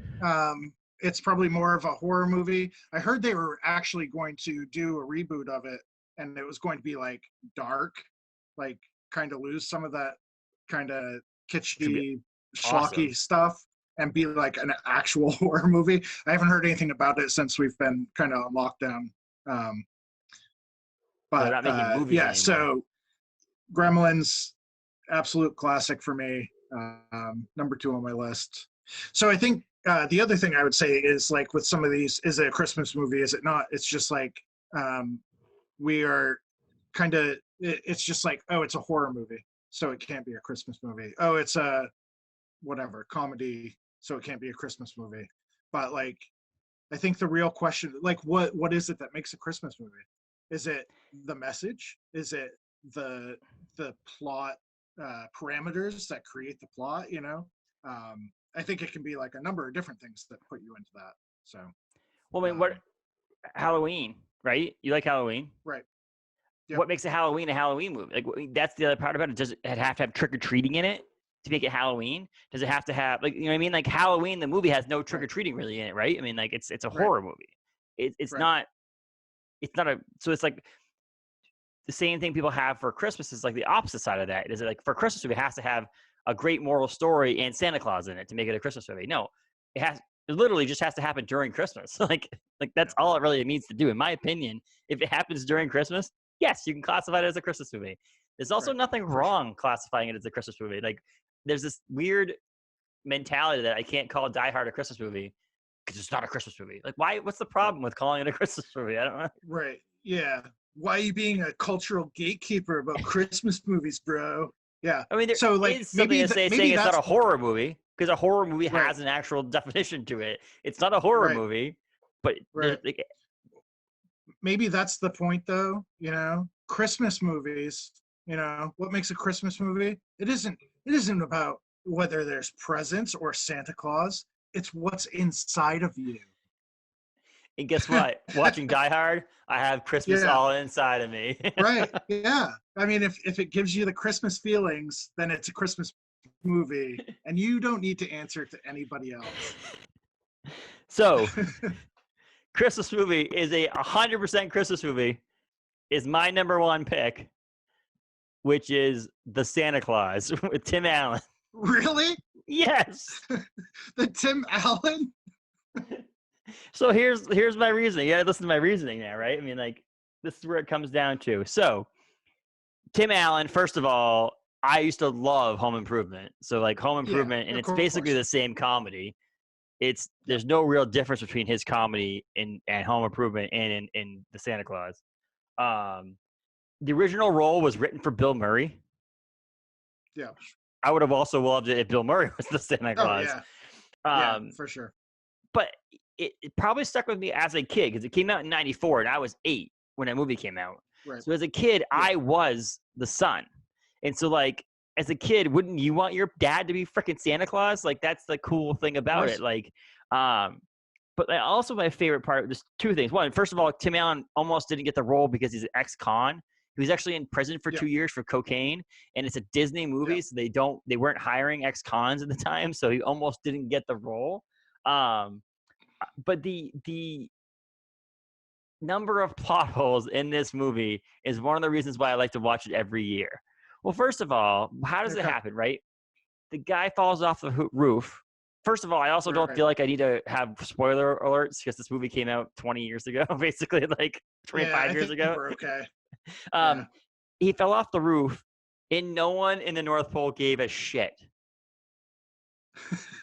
It's probably more of a horror movie. I heard they were actually going to do a reboot of it, and it was going to be like dark, like kind of lose some of that kind of kitschy, schlocky stuff, and be like an actual horror movie. I haven't heard anything about it since we've been kind of on lockdown. But yeah, anymore. So Gremlins, absolute classic for me. Number 2 on my list. So I think the other thing I would say is, like, with some of these, is it a Christmas movie? Is it not? It's just like we are kind of. It's just like, oh, it's a horror movie, so it can't be a Christmas movie. Oh, it's a whatever comedy, so it can't be a Christmas movie. But like, I think the real question, like, what is it that makes a Christmas movie? Is it the message? Is it the plot parameters that create the plot? I think it can be like a number of different things that put you into that. So, well, I mean, what Halloween, right? You like Halloween, right? Yep. What makes a Halloween movie? Like, that's the other part about it. Does it have to have trick or treating in it to make it Halloween? Does it have to have, like, you know what I mean? Like, Halloween, the movie has no trick or treating really in it, right? I mean, like, it's a horror movie. It's not. It's not a. So it's like the same thing people have for Christmas is like the opposite side of that. Is it like for Christmas movie, it has to have a great moral story and Santa Claus in it to make it a Christmas movie? No, it literally just has to happen during Christmas. like that's all it really needs to do, in my opinion. If it happens during Christmas, yes, you can classify it as a Christmas movie. There's also nothing wrong classifying it as a Christmas movie. Like, there's this weird mentality that I can't call Die Hard a Christmas movie because it's not a Christmas movie. Like, why? What's the problem with calling it a Christmas movie? I don't know. Right. Yeah. Why are you being a cultural gatekeeper about Christmas movies, bro? Yeah. I mean, there is something to say saying it's not a horror movie, because a horror movie has an actual definition to it. It's not a horror movie, but maybe that's the point, though. Christmas movies. What makes a Christmas movie? It isn't about whether there's presents or Santa Claus. It's what's inside of you. And guess what? Watching Die Hard, I have Christmas all inside of me. Right. Yeah. I mean, if it gives you the Christmas feelings, then it's a Christmas movie, and you don't need to answer to anybody else. So, Christmas movie is 100% Christmas movie. Is my number 1 pick, which is The Santa Claus with Tim Allen. Really? Yes. The Tim Allen? So here's my reasoning. You gotta listen to my reasoning now, right? I mean, like, this is where it comes down to. So, Tim Allen, first of all, I used to love Home Improvement. So, like, Home Improvement, and it's basically the same comedy. There's no real difference between his comedy and Home Improvement and in the Santa Claus. The original role was written for Bill Murray. Yeah. I would have also loved it if Bill Murray was the Santa Claus. Oh, yeah. For sure. But it probably stuck with me as a kid because it came out in 94 and I was 8 when that movie came out. Right. So as a kid, I was the son. And so, like, as a kid, wouldn't you want your dad to be freaking Santa Claus? Like, that's the cool thing about it. Like, but also my favorite part, there's 2 things. One, first of all, Tim Allen almost didn't get the role because he's an ex-con. He was actually in prison for 2 years for cocaine, and it's a Disney movie, so they weren't hiring ex-cons at the time, so he almost didn't get the role. But the number of plot holes in this movie is one of the reasons why I like to watch it every year. Well, first of all, how does it happen, right? The guy falls off the roof. First of all, I also don't feel like I need to have spoiler alerts because this movie came out 20 years ago, basically, like 25 years ago. We're okay. He fell off the roof, and no one in the North Pole gave a shit.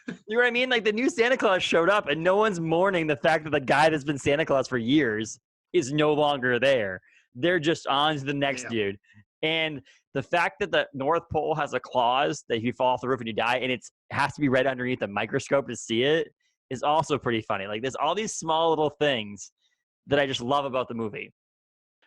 You know what I mean? Like, the new Santa Claus showed up, and no one's mourning the fact that the guy that's been Santa Claus for years is no longer there. They're just on to the next dude. And the fact that the North Pole has a clause that if you fall off the roof and you die, and it has to be right underneath a microscope to see it, is also pretty funny. Like there's all these small little things that I just love about the movie.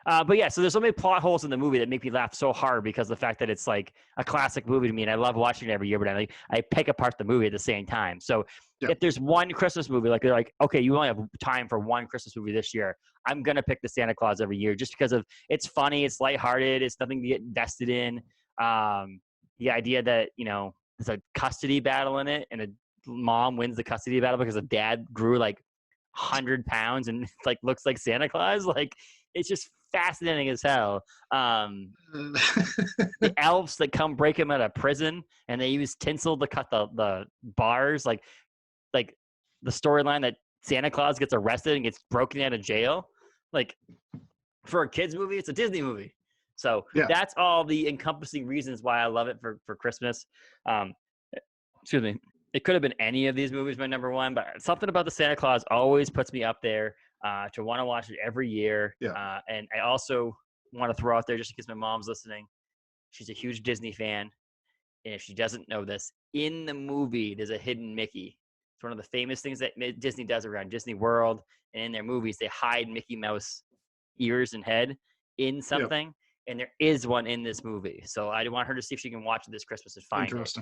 But yeah, so there's so many plot holes in the movie that make me laugh so hard because of the fact that it's like a classic movie to me, and I love watching it every year. But I pick apart the movie at the same time. So Yeah. if there's one Christmas movie, like they're like, okay, you only have time for one Christmas movie this year, I'm gonna pick the Santa Claus every year just because of it's funny, it's lighthearted, it's nothing to get invested in. The idea that there's a custody battle in it, and a mom wins the custody battle because the dad grew like 100 pounds and like looks like Santa Claus, like it's just fascinating as hell. The elves that come break him out of prison and they use tinsel to cut the bars, like the storyline that Santa Claus gets arrested and gets broken out of jail. Like for a kids movie, it's a Disney movie. So that's all the encompassing reasons why I love it for Christmas. Excuse me. It could have been any of these movies, my number one, but something about the Santa Claus always puts me up there to want to watch it every year. And I also want to throw out there, just in case my mom's listening, she's a huge Disney fan. And if she doesn't know this, in the movie, there's a hidden Mickey. It's one of the famous things that Disney does around Disney World. And in their movies, they hide Mickey Mouse ears and head in something. And there is one in this movie. So I want her to see if she can watch it this Christmas and find it.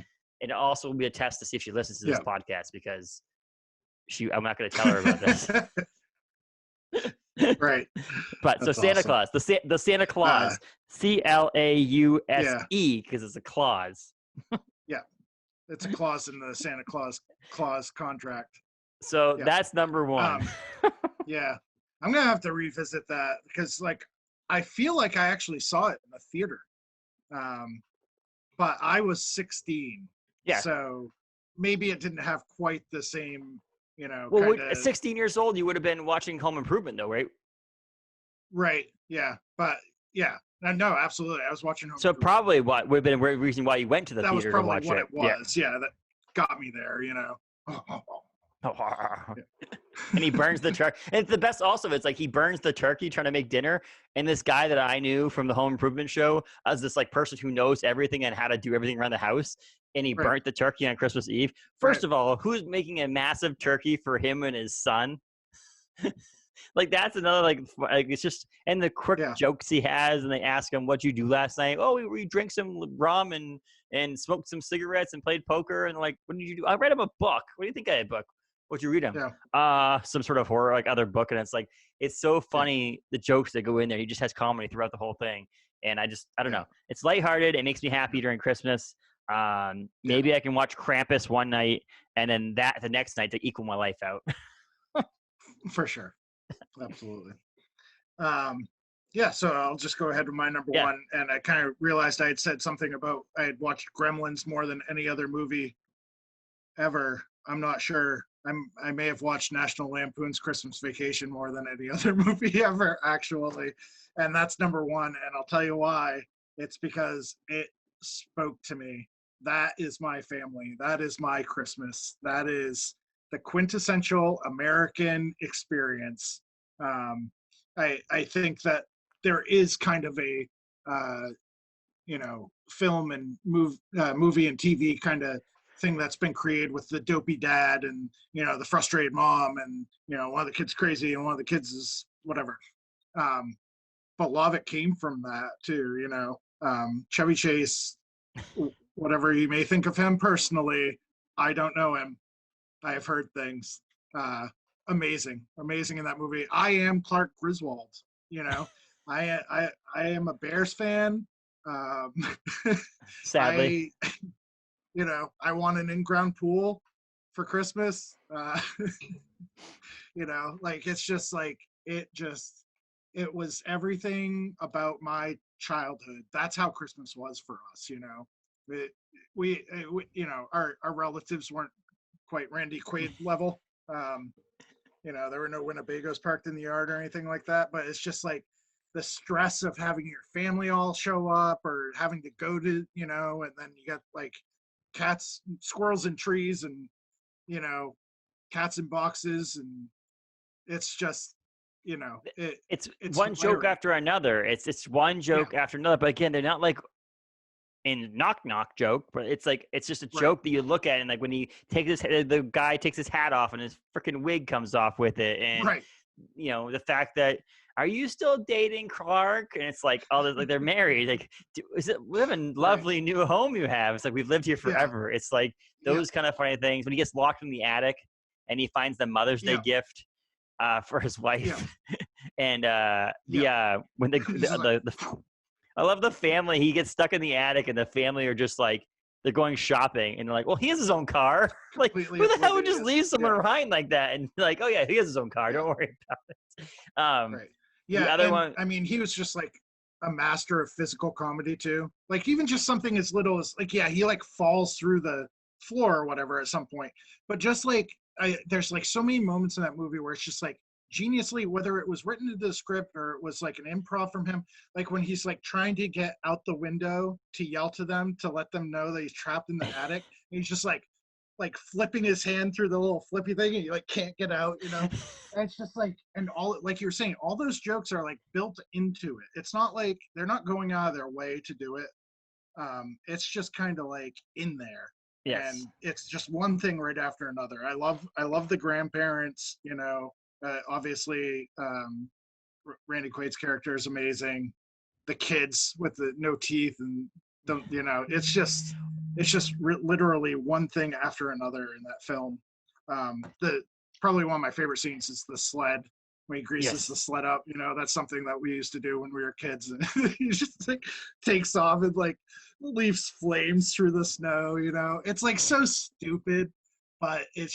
And it also will be a test to see if she listens to this podcast because I'm not going to tell her about this. Right. But that's so Santa Claus, the Santa Claus, CLAUSE, because it's a clause. It's a clause in the Santa Claus contract. So that's number one. I'm gonna have to revisit that because like I feel like I actually saw it in the theater, but I was 16. So maybe it didn't have quite the same, Well, at 16 years old, you would have been watching Home Improvement, though, right? Right. Yeah. But no, absolutely. I was watching Home So Improvement. Probably what would have been the reason why you went to the theater to watch it. That was probably what it was. Yeah. That got me there, And he burns the turkey. And the best also, it's like he burns the turkey trying to make dinner. And this guy that I knew from the Home Improvement show as this like person who knows everything and how to do everything around the house. And he burnt the turkey on Christmas Eve. First of all, who's making a massive turkey for him and his son? Like that's another like it's just, and the quick jokes he has, and they ask him, "What'd you do last night?" "Oh, we drank some rum and smoked some cigarettes and played poker." And like, "What did you do?" "I read him a book." "What do you think I had a book?" "What'd you read him?" Some sort of horror like other book. And it's like it's so funny the jokes that go in there. He just has comedy throughout the whole thing, and I don't know. It's lighthearted. It makes me happy during Christmas. Maybe I can watch Krampus one night and then that the next night to equal my life out. For sure. Absolutely. So I'll just go ahead with my number one. And I kind of realized I had said something about I had watched Gremlins more than any other movie ever. I'm not sure. I may have watched National Lampoon's Christmas Vacation more than any other movie ever, actually. And that's number one. And I'll tell you why. It's because it spoke to me. That is my family. That is my Christmas. That is the quintessential American experience. I think that there is kind of a film and movie and TV kind of thing that's been created with the dopey dad and the frustrated mom and one of the kids crazy and one of the kids is whatever. But a lot of it came from that too. Chevy Chase, whatever you may think of him personally, I don't know him. I have heard things. Amazing in that movie. I am Clark Griswold. I am a Bears fan. Sadly, I want an in-ground pool for Christmas. Like it's just like it was everything about my childhood. That's how Christmas was for us. We our relatives weren't quite Randy Quaid level. There were no Winnebagos parked in the yard or anything like that, but it's just like the stress of having your family all show up or having to go to, and then you got like cats, squirrels in trees and, cats in boxes. And it's just, It's it's one joke hilarious. after another. It's one Yeah, joke after another. But again, they're not like in knock knock joke, but it's like it's just a right, joke that you look at, and like when he takes the guy takes his hat off and his freaking wig comes off with it, and right, the fact that are you still dating Clark? And it's like, oh, like they're married. Like, is it what a right. lovely new home you have? It's like we've lived here Yeah, forever. It's like yeah, those kind of funny things when he gets locked in the attic and he finds the Mother's Day yeah, gift for his yeah, wife, and yeah. when It's just like I love the family. He gets stuck in the attic, and the family are just like they're going shopping, and they're like, "Well, he has his own car. Like, completely who the hell would just leave oblivious. someone Yeah, behind like that?" And like, "Oh yeah, he has his own car. yeah. Don't worry about it." Um, Right. the Yeah, other and one, I mean, he was just like a master of physical comedy too. Like even just something as little as like, yeah, he like falls through the floor or whatever at some point. But just like there's like so many moments in that movie where it's just like geniusly, whether it was written into the script or it was like an improv from him, like when he's like trying to get out the window to yell to them to let them know that he's trapped in the attic. And he's just like flipping his hand through the little flippy thing and you like can't get out. And it's just like, and all like you were saying, all those jokes are like built into it. It's not like they're not going out of their way to do it. It's just kind of like in there, yes, and it's just one thing right after another. I love the grandparents. Obviously, Randy Quaid's character is amazing. The kids with the no teeth and don't, it's just literally one thing after another in that film. The Probably one of my favorite scenes is the sled when he greases the yes. sled up. That's something that we used to do when we were kids. And he just like takes off and like leaves flames through the snow. It's like so stupid, but it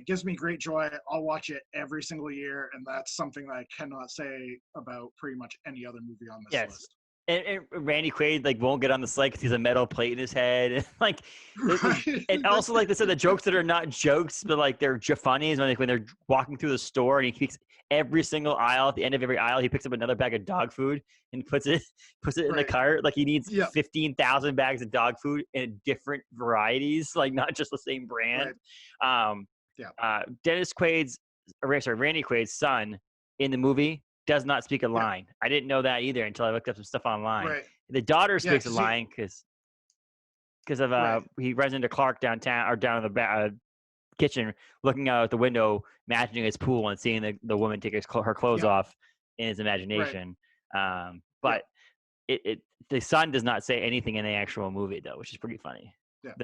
gives me great joy. I'll watch it every single year, and that's something that I cannot say about pretty much any other movie on this Yes. list. And Randy Quaid like won't get on the sled because he's a metal plate in his head. And like, Right? and also like they said, the jokes that are not jokes, but like they're funny is when they're walking through the store and he keeps every single aisle. At the end of every aisle, he picks up another bag of dog food and puts it in the Right. cart. Like he needs Yeah. 15,000 bags of dog food in different varieties, like not just the same brand. Right. Um, Yeah. Randy Quaid's son in the movie does not speak a Yeah. line. I didn't know that either until I looked up some stuff online. Right. The daughter Yeah. speaks a line because of Right. he runs into Clark downtown or down in the kitchen, looking out the window, imagining his pool and seeing the woman take her clothes Yeah. off in his Right. imagination. Yeah. But the son does not say anything in the actual movie though, which is pretty funny. Yeah. I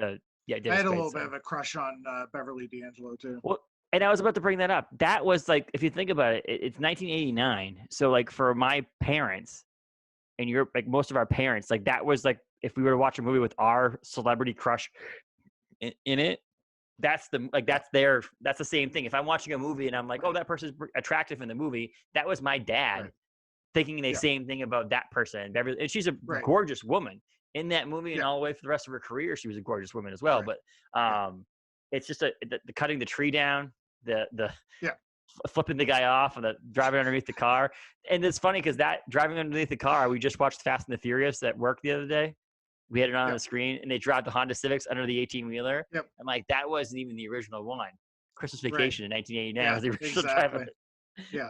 Dennis had a Quaid's little bit son. of a crush on Beverly D'Angelo too. Well, and I was about to bring that up. That was like, if you think about it, it's 1989. So like for my parents and your like most of our parents, like that was like if we were to watch a movie with our celebrity crush in it, that's Yeah. that's the same thing. If I'm watching a movie and I'm like, oh, Right. that person's attractive in the movie, that was my dad Right. thinking the Yeah. same thing about that person. Beverly, and she's a Right. gorgeous woman in that movie, and Yeah. all the way for the rest of her career, she was a gorgeous woman as well. Right. But Yeah. it's just the cutting the tree down, the Yeah. flipping the guy off, and the driving underneath the car. And it's funny because that driving underneath the car, we just watched Fast and the Furious at work the other day. We had it on Yeah. the screen, and they drive the Honda Civics under the 18-wheeler. Yep. I'm like, that wasn't even the original one. Christmas Right. Vacation in 1989 Yeah. was the original drive of Exactly. Yeah.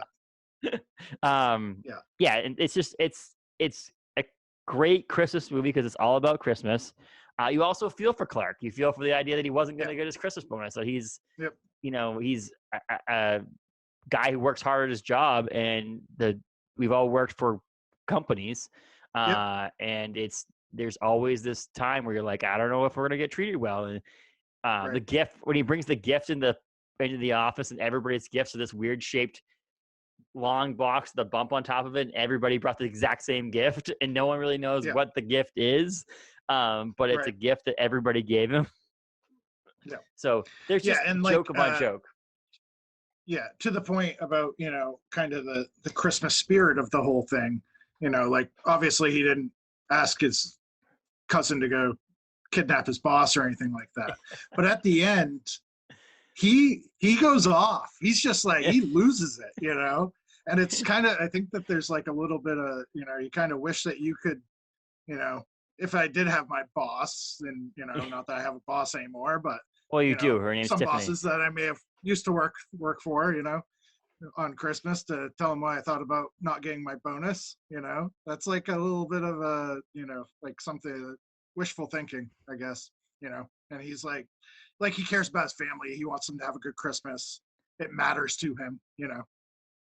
it. Yeah. Yeah, and it's a great Christmas movie because it's all about Christmas. You also feel for Clark. You feel for the idea that he wasn't going to get his Christmas bonus. So he's, Yep. he's a guy who works hard at his job, and we've all worked for companies, Yep. and there's always this time where you're like, I don't know if we're going to get treated well. And the Right. gift when he brings the gift into the office, and everybody's gifts are this weird shaped long box with a bump on top of it, and everybody brought the exact same gift, and no one really knows Yeah. what the gift is, but it's a Right. gift that everybody gave him. Yeah. So there's Yeah. just And like joke upon joke. yeah, to the point about kind of the Christmas spirit of the whole thing. Like obviously he didn't ask his cousin to go kidnap his boss or anything like that, but at the end he goes off. He's just like he loses it. And it's kind of, I think that there's like a little bit of you kind of wish that you could, you know if I did have my boss, and not that I have a boss anymore, but Well, you do. Her name's some Tiffany. bosses that I may have used to work for, on Christmas to tell him what I thought about not getting my bonus. That's like a little bit of a, like something wishful thinking, I guess. And he's like he cares about his family. He wants them to have a good Christmas. It matters to him.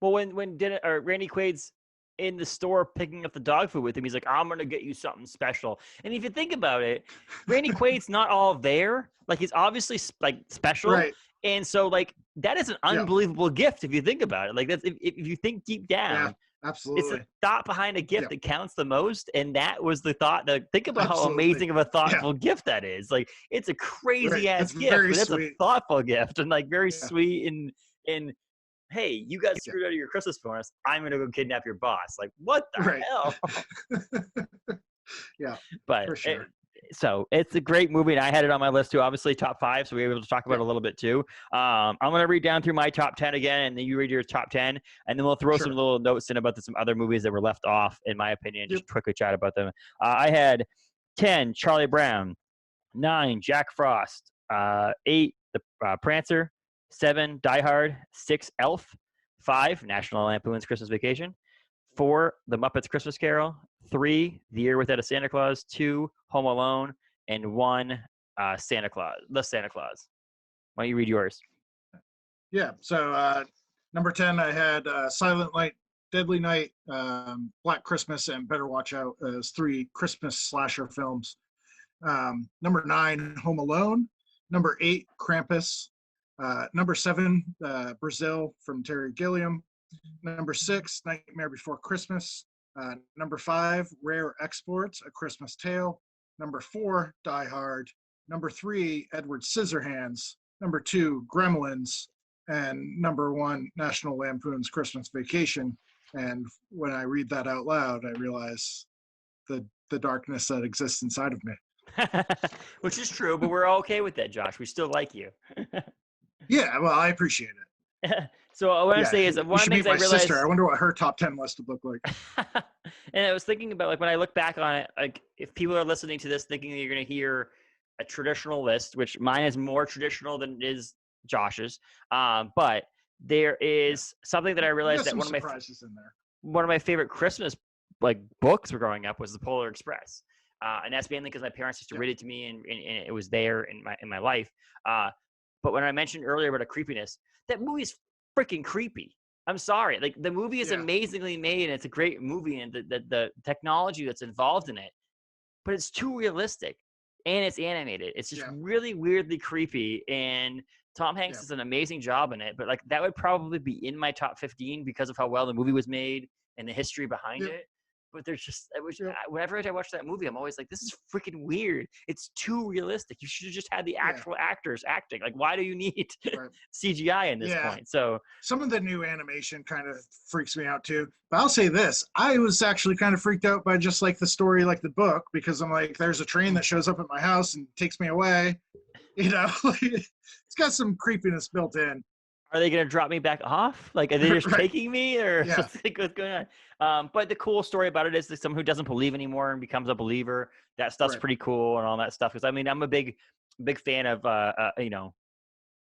Well, when Randy Quaid's in the store picking up the dog food with him, he's like, "I'm gonna get you something special." And if you think about it, Randy Quaid's not all there. Like he's obviously like special, Right. and so like that is an unbelievable gift if you think about it. Like that's if you think deep down, absolutely. it's the thought behind a gift that counts the most, and that was the thought. Think about how amazing of a thoughtful gift that is. Like it's a crazy ass gift, but it's a thoughtful gift and like very sweet and. Hey, you got screwed out of your Christmas bonus. I'm going to go kidnap your boss. Like, what the hell? Yeah, but for sure. So it's a great movie, and I had it on my list too. Obviously, top 5, so we were able to talk about it a little bit too. I'm going to read down through my top 10 again, and then you read your top 10, and then we'll throw some little notes in about some other movies that were left off, in my opinion. Just quickly chat about them. I had 10, Charlie Brown, 9, Jack Frost, 8, The Prancer, 7, Die Hard, 6, Elf, 5, National Lampoon's Christmas Vacation, 4, The Muppets Christmas Carol, 3, The Year Without a Santa Claus, 2, Home Alone, and 1, Santa Claus. Why don't you read yours? Yeah, so number 10, I had Silent Night, Deadly Night, Black Christmas, and Better Watch Out as 3 Christmas slasher films. Number 9, Home Alone. Number 8, Krampus. Number 7, Brazil from Terry Gilliam. Number 6, Nightmare Before Christmas. Number 5, Rare Exports, A Christmas Tale. Number 4, Die Hard. Number 3, Edward Scissorhands. Number 2, Gremlins. And number 1, National Lampoon's Christmas Vacation. And when I read that out loud, I realize the darkness that exists inside of me. Which is true, but we're okay with that, Josh. We still like you. Yeah, well, I appreciate it. So what I'm saying is, one of the things I realized. Sister. I wonder what her top 10 list would look like. And I was thinking about, like, when I look back on it, like, if people are listening to this thinking that you're going to hear a traditional list, which mine is more traditional than it is Josh's, but there is something that I realized that one of my favorite Christmas like books were growing up was The Polar Express. And that's mainly because my parents used to read it to me, and it was there in my life. But when I mentioned earlier about a creepiness, that movie's freaking creepy. I'm sorry. Like, the movie is amazingly made, and it's a great movie, and the technology that's involved in it, but it's too realistic, and it's animated. It's just really weirdly creepy, and Tom Hanks does an amazing job in it. But like, that would probably be in my top 15 because of how well the movie was made and the history behind it. But there's just, whenever I watch that movie, I'm always like, this is freaking weird. It's too realistic. You should have just had the actual actors acting. Like, why do you need CGI in this point? So some of the new animation kind of freaks me out too. But I'll say this, I was actually kind of freaked out by just like the story, like the book, because I'm like, there's a train that shows up at my house and takes me away. It's got some creepiness built in. Are they going to drop me back off? Like, are they just taking me, or what's going on? But the cool story about it is that someone who doesn't believe anymore and becomes a believer. That stuff's pretty cool and all that stuff. Because I mean, I'm a big fan of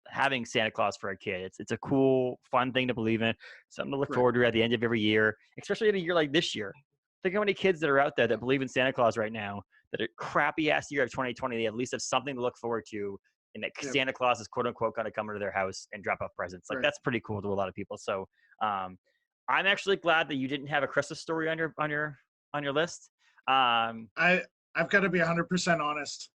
having Santa Claus for a kid. It's a cool, fun thing to believe in. Something to look forward to at the end of every year, especially in a year like this year. Think how many kids that are out there that believe in Santa Claus right now. That a crappy ass year of 2020, they at least have something to look forward to. And that Santa Claus is quote unquote going to come into their house and drop off presents. Like that's pretty cool to a lot of people. So I'm actually glad that you didn't have a Christmas Story on your list. I've got to be 100% honest.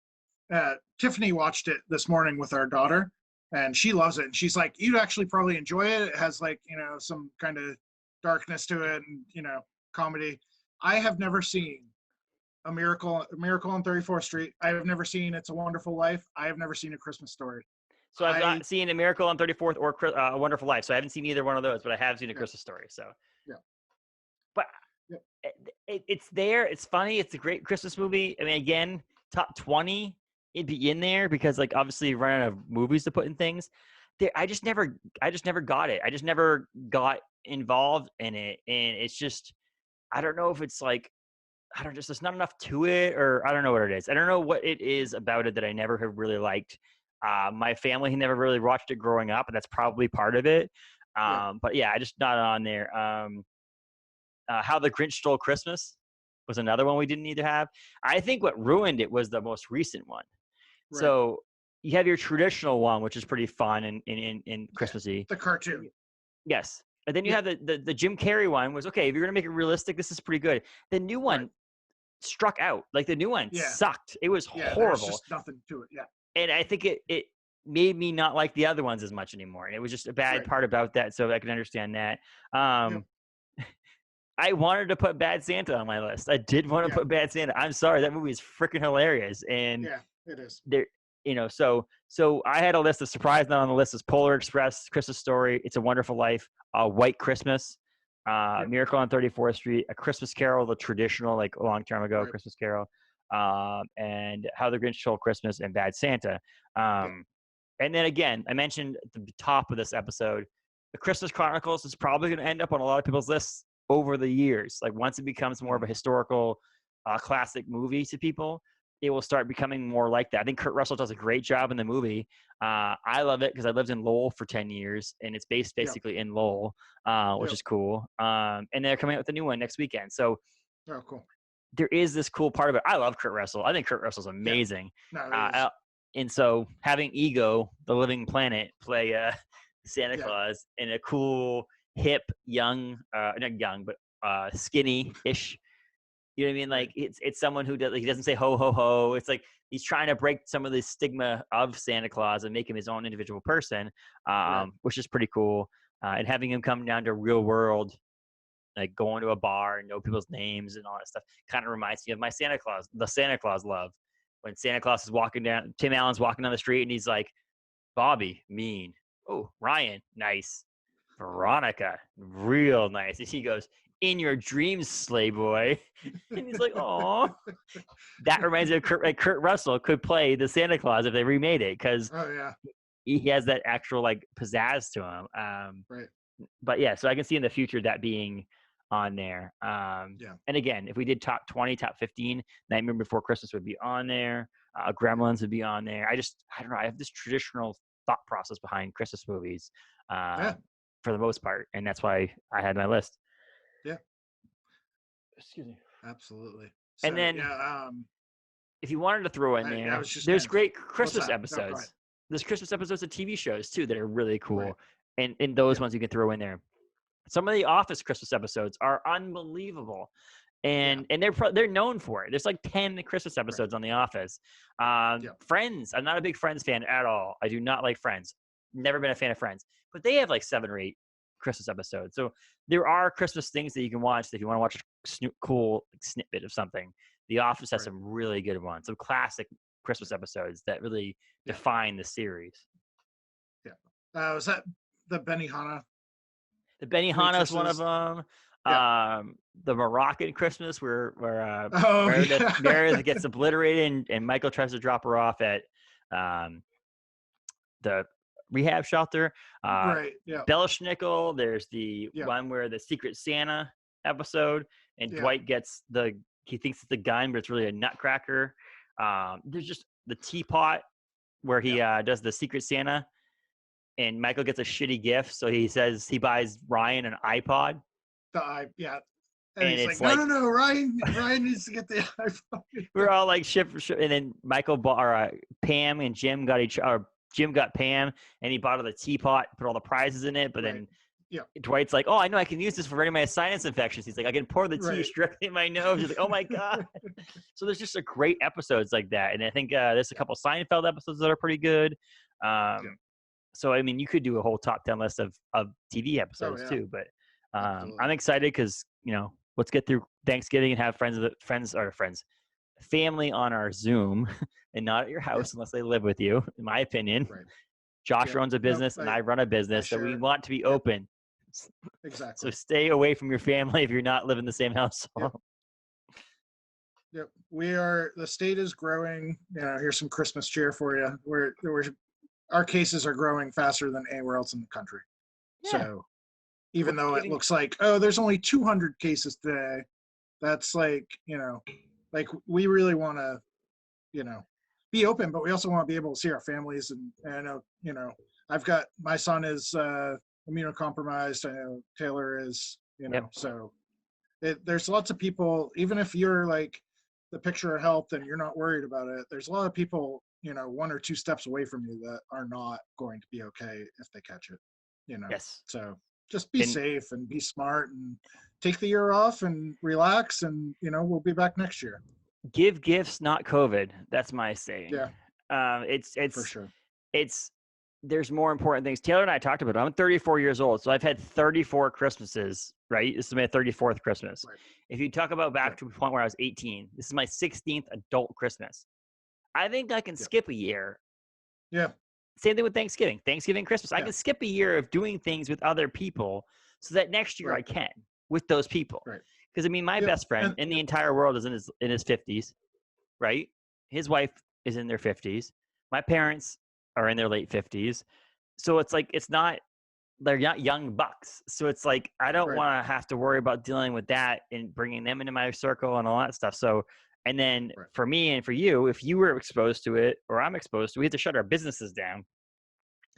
Tiffany watched it this morning with our daughter, and she loves it. And she's like, "You'd actually probably enjoy it. It has like some kind of darkness to it, and comedy." I have never seen A Miracle on 34th Street. I have never seen It's a Wonderful Life. I have never seen A Christmas Story. So I've not seen A Miracle on 34th or A Wonderful Life. So I haven't seen either one of those, but I have seen A Christmas Story. So but it's there. It's funny. It's a great Christmas movie. I mean, again, top 20, it'd be in there because like obviously you run out of movies to put in things. I just never got it. I just never got involved in it, and it's just I don't know if it's like. There's not enough to it, or I don't know what it is. I don't know what it is about it that I never have really liked. My family never really watched it growing up, and that's probably part of it. Yeah. But yeah, I just not on there. How the Grinch Stole Christmas was another one we didn't need to have. I think what ruined it was the most recent one. Right. So you have your traditional one, which is pretty fun and Yeah. Christmassy. The cartoon. Yes. And then you Yeah. have the Jim Carrey one was okay. If you're gonna make it realistic, this is pretty good. The new Right. one struck out. Like the new one Yeah. sucked. It was Yeah. There's horrible. just nothing to it. Yeah. And I think it made me not like the other ones as much anymore. And it was just a bad Right. part about that. So I can understand that. Yep. Um, I wanted to put Bad Santa on my list. I did want to Yeah. put Bad Santa. I'm sorry, that movie is freaking hilarious. And Yeah. It is. there, so I had a list of surprise. Not on the list is Polar Express, Christmas Story, It's a Wonderful Life, White Christmas, Yep. Miracle on 34th Street, A Christmas Carol, the traditional like a long time ago Right. Christmas Carol, and How the Grinch Stole Christmas and Bad Santa. And then again, I mentioned at the top of this episode, The Christmas Chronicles is probably going to end up on a lot of people's lists over the years. Like once it becomes more of a historical, classic movie to people, it will start becoming more like that. I think Kurt Russell does a great job in the movie. I love it because I lived in Lowell for 10 years, and it's based Yep. basically in Lowell, which Yep. is cool. And they're coming out with a new one next weekend. So Oh, cool. there is this cool part of it. I love Kurt Russell. I think Kurt Russell's amazing. No, it is. And so having Ego, the Living Planet, play Santa Yeah. Claus in a cool, hip, young, not young, but skinny-ish. You know what I mean? Like it's someone who he doesn't say ho ho ho. It's like he's trying to break some of the stigma of Santa Claus and make him his own individual person, Right. which is pretty cool. And having him come down to real world, like going to a bar and know people's names and all that stuff, kind of reminds me of my Santa Claus, the Santa Claus love. When Santa Claus is walking down, Tim Allen's walking down the street and he's like, Bobby, mean. Oh, Ryan, nice. Veronica, real nice. And he goes, in your dreams, sleigh boy. And he's like, oh. That reminds me of Kurt Russell could play the Santa Claus if they remade it because Oh yeah. he has that actual like pizzazz to him. Right. But yeah, so I can see in the future that being on there. Yeah. And again, if we did top 20, top 15, Nightmare Before Christmas would be on there. Gremlins would be on there. I don't know. I have this traditional thought process behind Christmas movies for the most part. And that's why I had my list. Yeah. Excuse me. Absolutely. And then if you wanted to throw in there, there's great Christmas episodes. There's Christmas episodes of TV shows too that are really cool. Right. And those ones you can throw in there. Some of the Office Christmas episodes are unbelievable. And they're known for it. There's like 10 Christmas episodes on The Office. Friends, I'm not a big Friends fan at all. I do not like Friends. Never been a fan of Friends. But they have like 7 or 8 Christmas episodes. So there are Christmas things that you can watch if you want to watch a cool snippet of something. The Office has some really good ones, some classic Christmas episodes that really define the series. Yeah. Was that the Benihana? The Benihana is one of them. The Moroccan Christmas where Meredith gets obliterated and Michael tries to drop her off at the rehab shelter. Belschnickel, there's the one where the Secret Santa episode and Dwight gets he thinks it's a gun, but it's really a nutcracker. There's just the teapot where he does the Secret Santa and Michael gets a shitty gift. So he says he buys Ryan an iPod. And he's like, no, Ryan needs to get the iPhone. We're all like and then Pam and Jim got Pam and he bought her the teapot, put all the prizes in it, but then Dwight's like, oh, I know I can use this for any of my sinus infections. He's like, I can pour the tea directly in my nose. He's like, oh my God. So there's just a great episodes like that. And I think there's a couple Seinfeld episodes that are pretty good. So, I mean, you could do a whole top 10 list of TV episodes too, but I'm excited because, let's get through Thanksgiving and have family on our Zoom and not at your house unless they live with you, in my opinion. Right. Josh runs a business and I run a business, so we want to be open. Exactly. So stay away from your family if you're not living in the same household. Yep. The state is growing. Here's some Christmas cheer for you. Our cases are growing faster than anywhere else in the country. Yeah. So even though it looks like, there's only 200 cases today, that's like, we really want to, be open, but we also want to be able to see our families. And I know, I've got, my son is immunocompromised. I know Taylor is, Yep. so there's lots of people, even if you're like the picture of health and you're not worried about it, there's a lot of people, one or two steps away from you that are not going to be okay if they catch it, Yes. so just be And safe and be smart and take the year off and relax, and we'll be back next year. give gifts, not COVID. That's my saying. Yeah, It's for sure. it's there's more important things. Taylor and I talked about it. I'm 34 years old, so I've had 34 Christmases, right? This is my 34th Christmas. Right. If you talk about back to the point where I was 18, this is my 16th adult Christmas. I think I can skip a year. Yeah. Same thing with Thanksgiving, Christmas. I Yeah. can skip a year of doing things with other people so that next year I can with those people. Right. Because I mean, my best friend in the entire world is in his 50s, right? His wife is in their 50s. My parents are in their late 50s. So it's like they're not young bucks. So it's like I don't want to have to worry about dealing with that and bringing them into my circle and all that stuff. So, and then for me and for you, if you were exposed to it or I'm exposed to it, we have to shut our businesses down.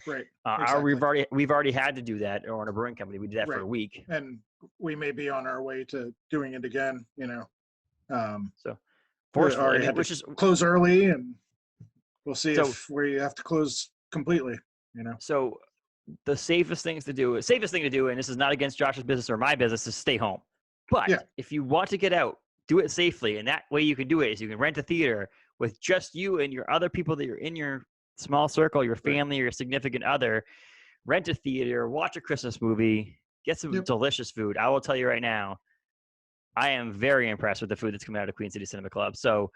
Right. Exactly. We've already had to do that, or in a brewing company, we did that for a week. And we may be on our way to doing it again, So fortunately, which is close early, and we'll see if we have to close completely, So the safest thing to do, and this is not against Josh's business or my business, is stay home. But if you want to get out, do it safely. And that way you can do it is you can rent a theater with just you and your other people that you're in your small circle, your family or your significant other. Rent a theater, watch a Christmas movie, get some delicious food. I will tell you right now, I am very impressed with the food that's coming out of Queen City Cinema Club. So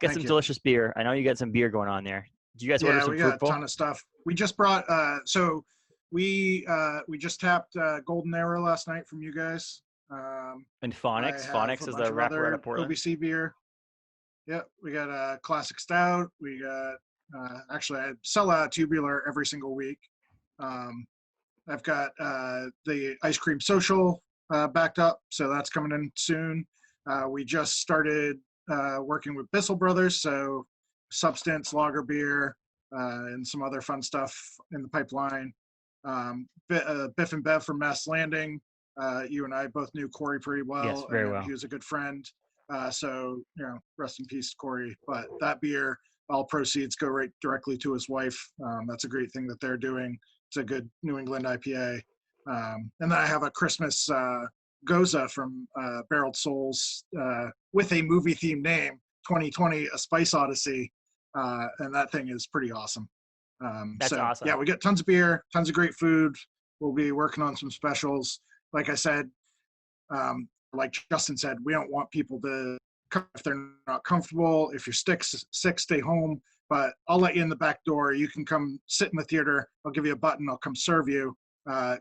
get some delicious beer. I know you got some beer going on there. Did you guys order some Fruitful? We got a ton of stuff. We just brought we just tapped Golden Era last night from you guys. And Phonics is the rapper out of Portland. OBC beer. Yeah, we got a classic stout. We got actually I sell a tubular every single week. I've got the ice cream social backed up, so that's coming in soon. We just started working with Bissell Brothers, so Substance, lager beer, and some other fun stuff in the pipeline. Biff and Bev from Mass Landing. You and I both knew Corey pretty well. Yes, very well. He was a good friend. So, rest in peace, Corey. But that beer, all proceeds go right directly to his wife. That's a great thing that they're doing. It's a good New England IPA. And then I have a Christmas Goza from Barreled Souls with a movie-themed name, 2020, A Spice Odyssey. And that thing is pretty awesome. That's awesome. Yeah, we get tons of beer, tons of great food. We'll be working on some specials. Like I said, like Justin said, we don't want people to come if they're not comfortable. If you're sick, stay home. But I'll let you in the back door. You can come sit in the theater. I'll give you a button. I'll come serve you.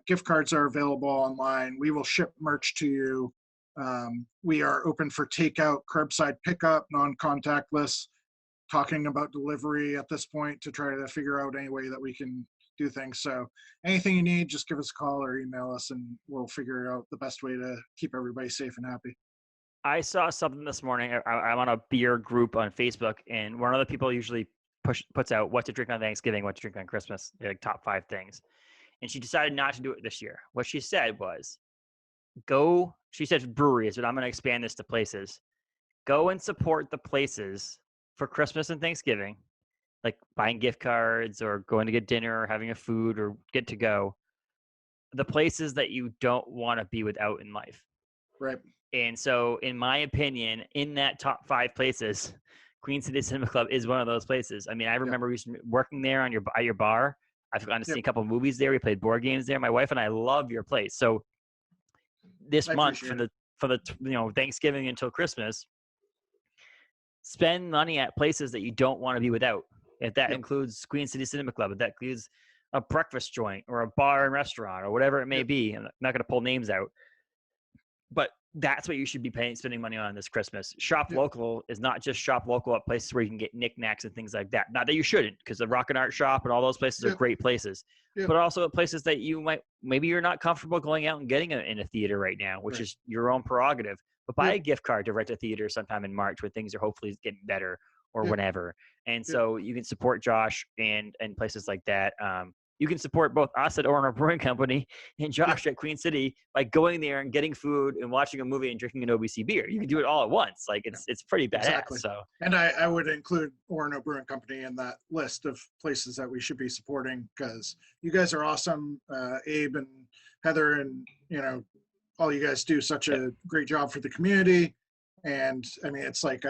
Gift cards are available online. We will ship merch to you. We are open for takeout, curbside pickup, non-contactless. Talking about delivery at this point to try to figure out any way that we can do things. So anything you need, just give us a call or email us and we'll figure out the best way to keep everybody safe and happy. I saw something this morning. I'm on a beer group on Facebook, and one of the people usually puts out what to drink on Thanksgiving, what to drink on Christmas, like top 5 things. And she decided not to do it this year. What she said was, she said breweries, but I'm going to expand this to places. Go and support the places for Christmas and Thanksgiving, like buying gift cards or going to get dinner or having a food or get to go. The places that you don't want to be without in life. Right. And so, in my opinion, in that top 5 places, Queen City Cinema Club is one of those places. I mean, I remember working there at your bar. I've gone to see a couple of movies there. We played board games there. My wife and I love your place. So this month for the Thanksgiving until Christmas, spend money at places that you don't want to be without. If that includes Queen City Cinema Club, if that includes a breakfast joint or a bar and restaurant or whatever it may be. I'm not going to pull names out, but that's what you should be spending money on this Christmas. Shop local is not just shop local at places where you can get knickknacks and things like that. Not that you shouldn't, because the Rock and Art Shop and all those places are great places, but also at places that you maybe you're not comfortable going out and getting in a theater right now, which is your own prerogative. But buy a gift card to rent a theater sometime in March when things are hopefully getting better or whatever. And so you can support Josh and places like that. you can support both us at Orono Brewing Company and Josh at Queen City by going there and getting food and watching a movie and drinking an OBC beer. You can do it all at once. Like it's pretty badass. Exactly. So, and I would include Orono Brewing Company in that list of places that we should be supporting, because you guys are awesome. Abe and Heather and, all you guys do such a great job for the community. And I mean, it's like,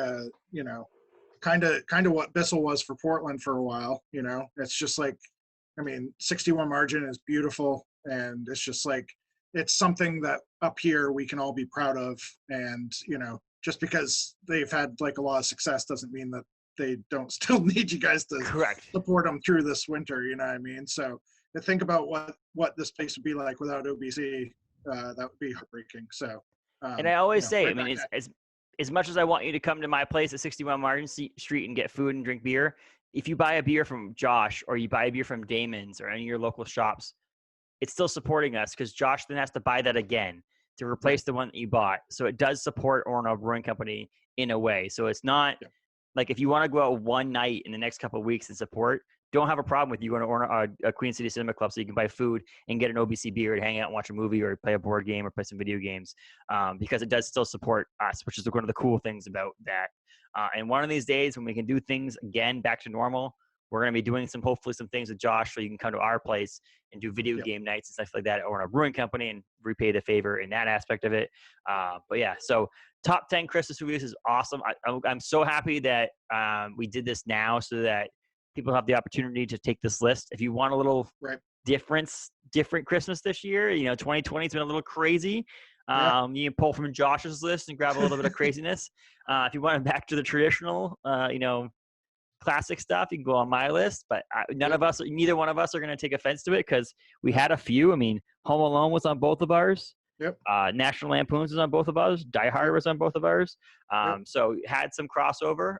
kind of what Bissell was for Portland for a while. It's just like, I mean, 61 margin is beautiful, and it's just like, it's something that up here we can all be proud of. And just because they've had like a lot of success doesn't mean that they don't still need you guys to correct. support them through this winter. You know what I mean? So to think about what this place would be like without OBC, that would be heartbreaking. So, and I always say, right I mean, as much as I want you to come to my place at 61 Martin Street and get food and drink beer, if you buy a beer from Josh or you buy a beer from Damon's or any of your local shops, it's still supporting us, because Josh then has to buy that again to replace the one that you bought. So it does support Orono Brewing Company in a way. So it's not like, if you want to go out one night in the next couple of weeks and support, don't have a problem with you going to a Queen City Cinema Club so you can buy food and get an OBC beer and hang out and watch a movie or play a board game or play some video games, because it does still support us, which is one of the cool things about that. And one of these days when we can do things again back to normal, we're going to be doing hopefully some things with Josh, so you can come to our place and do video game nights and stuff like that, or a brewing company, and repay the favor in that aspect of it. But yeah, so top 10 Christmas movies is awesome. I'm so happy that we did this now so that people have the opportunity to take this list. If you want a little different Christmas this year, 2020 has been a little crazy. You can pull from Josh's list and grab a little bit of craziness. If you want back to the traditional, classic stuff, you can go on my list. But neither one of us are going to take offense to it, because we had a few. I mean, Home Alone was on both of ours. National Lampoons was on both of ours. Die Hard was on both of ours. So had some crossover.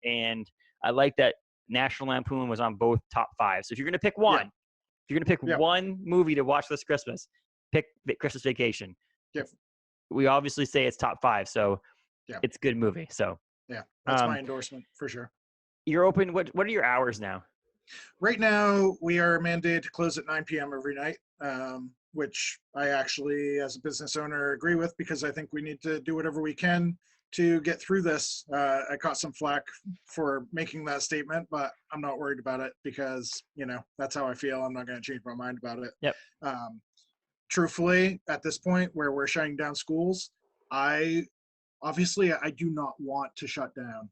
And I like that National Lampoon was on both top 5. So if you're going to pick one, if you're going to pick one movie to watch this Christmas, pick Christmas Vacation. We obviously say it's top 5, so it's a good movie. So that's my endorsement for sure. You're open. What are your hours now? Right now, we are mandated to close at 9 p.m. every night, which I actually, as a business owner, agree with, because I think we need to do whatever we can to get through this. I caught some flack for making that statement, but I'm not worried about it, because, that's how I feel. I'm not going to change my mind about it. Truthfully, at this point where we're shutting down schools, I do not want to shut down,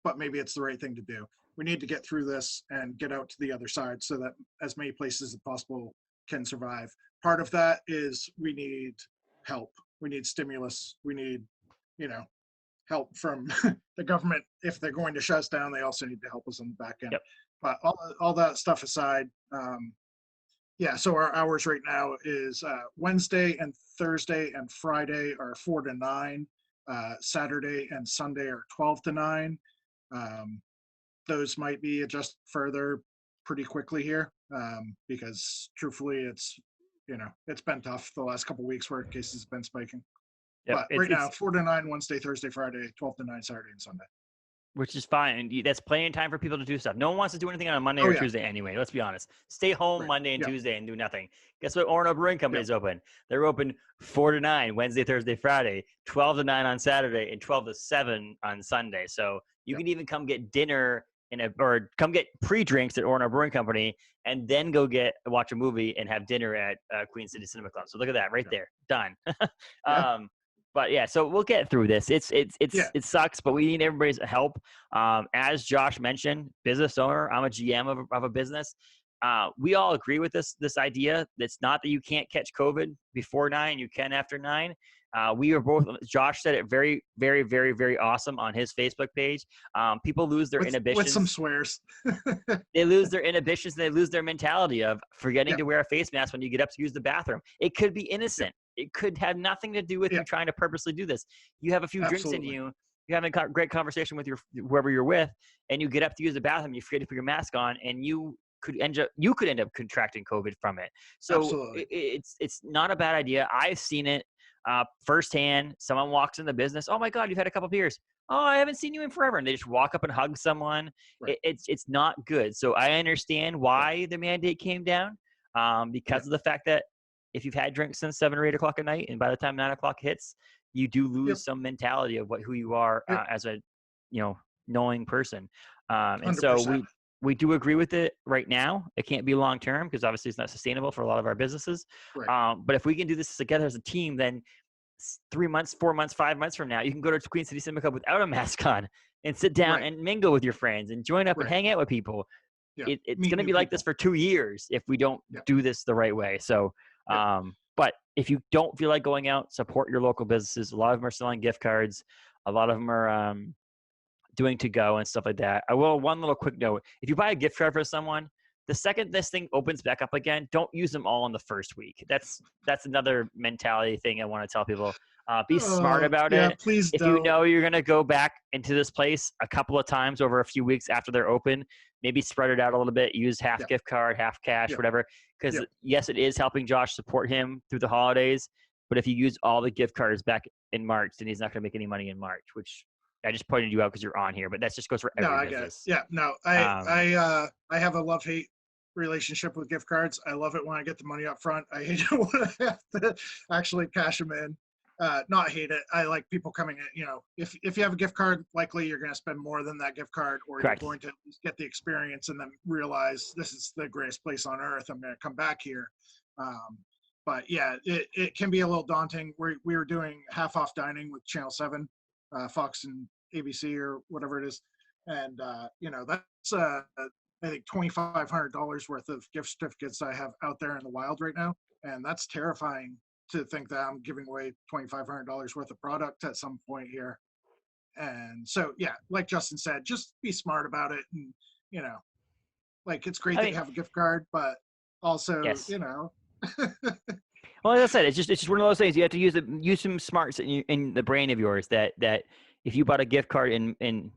but maybe it's the right thing to do. We need to get through this and get out to the other side so that as many places as possible can survive. Part of that is we need help. We need stimulus. We need, help from the government. If they're going to shut us down, they also need to help us on the back end. But all that stuff aside, so our hours right now is Wednesday and Thursday and Friday are 4 to 9. Saturday and Sunday are 12 to 9. Those might be adjusted further pretty quickly here, because truthfully, it's been tough the last couple of weeks where cases have been spiking. But right now, 4 to 9 Wednesday, Thursday, Friday, 12 to 9 Saturday and Sunday. Which is fine. And that's plenty of time for people to do stuff. No one wants to do anything on a Monday or Tuesday anyway. Let's be honest. Stay home Monday and Tuesday and do nothing. Guess what? Orono Brewing Company is open. They're open 4 to 9 Wednesday, Thursday, Friday, 12 to 9 on Saturday, and 12 to 7 on Sunday. So you can even come get dinner or come get pre-drinks at Orono Brewing Company, and then go watch a movie and have dinner at Queen City Cinema Club. So look at that right there. Done. But so we'll get through this. It sucks, but we need everybody's help. As Josh mentioned, business owner, I'm a GM of a business. We all agree with this idea. It's not that you can't catch COVID before 9, you can after 9. We are both, Josh said it very, very, very, very awesome on his Facebook page. People lose their inhibitions. With some swears. They lose their inhibitions, and they lose their mentality of forgetting to wear a face mask when you get up to use the bathroom. It could be innocent. It could have nothing to do with you trying to purposely do this. You have a few drinks in you. You're having a great conversation with whoever you're with, and you get up to use the bathroom. You forget to put your mask on, and you could end up contracting COVID from it. So it's not a bad idea. I've seen it firsthand. Someone walks in the business. Oh my God, you've had a couple beers. oh, I haven't seen you in forever. And they just walk up and hug someone. Right. It's not good. So I understand why the mandate came down, because of the fact that if you've had drinks since 7 or 8 o'clock at night, and by the time 9 o'clock hits, you do Yep. lose some mentality of who you are Yep. as a, knowing person. And so 100%. we do agree with it right now. It can't be long term because obviously it's not sustainable for a lot of our businesses. Right. But if we can do this together as a team, then 3 months, 4 months, 5 months from now, you can go to Queen City Cinema Club without a mask on and sit down Right. and mingle with your friends and join up and Right. hang out with people. Yeah. It's Meet going to new be like this people. for 2 years if we don't Yeah. do this the right way. So, Yeah. but if you don't feel like going out, support your local businesses. A lot of them are selling gift cards. A lot of them are doing to go and stuff like that. I will one little quick note: if you buy a gift card for someone, the second this thing opens back up again, don't use them all in the first week. That's another mentality thing I want to tell people. Be smart about Yeah, it. please If you don't. know you're going to go back into this place a couple of times over a few weeks after they're open, maybe spread it out a little bit. Use half Yeah. gift card, half cash, Yeah. whatever. Because Yeah. yes, it is helping Josh support him through the holidays. But if you use all the gift cards back in March, then he's not going to make any money in March, which I just pointed you out because you're on here, but that just goes for No, every I get it. business. Yeah, no, I have a love-hate relationship with gift cards. I love it when I get the money up front. I hate it when I have to actually cash them in. Not hate it. I like people coming in. If you have a gift card, likely you're going to spend more than that gift card, or Correct. you're going to at least get the experience and then realize this is the greatest place on earth. I'm going to come back here. But yeah, it can be a little daunting. We were doing half off dining with Channel 7, Fox and ABC or whatever it is. And, that's, I think, $2,500 worth of gift certificates I have out there in the wild right now. And that's terrifying to think that I'm giving away $2,500 worth of product at some point here. And so, yeah, like Justin said, just be smart about it. And, like, it's great that you have a gift card, but also, yes. Well, as I said, it's just one of those things. You have to use some smarts in the brain of yours that if you bought a gift card in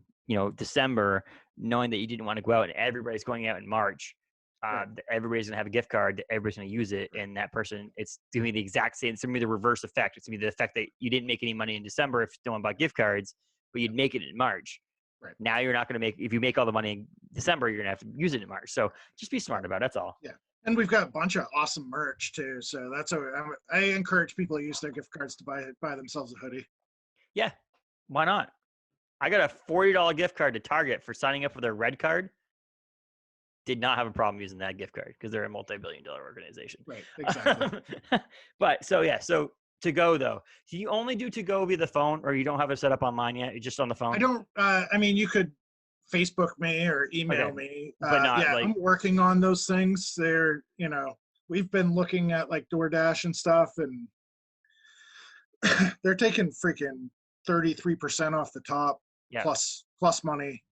December, knowing that you didn't want to go out and everybody's going out in March, right. Everybody's gonna have a gift card, everybody's gonna use it, and that person, it's doing the exact same. It's gonna be the reverse effect. It's gonna be the effect that you didn't make any money in December if no one bought gift cards, but you'd make it in March. Right. Now you're not gonna make. If you make all the money in December, you're gonna have to use it in March. So just be smart about it. That's all. Yeah. And we've got a bunch of awesome merch too, so that's I encourage people to use their gift cards to buy themselves a hoodie. Yeah, why not? I got a $40 gift card to Target for signing up for their red card. Did not have a problem using that gift card because they're a multi-billion-dollar organization. Right, exactly. But so to go though, do you only do to go via the phone, or you don't have it set up online yet? You're just on the phone. I don't. I mean, you could Facebook me or email me. But not I'm working on those things. We've been looking at like DoorDash and stuff, and they're taking freaking 33% off the top, plus money,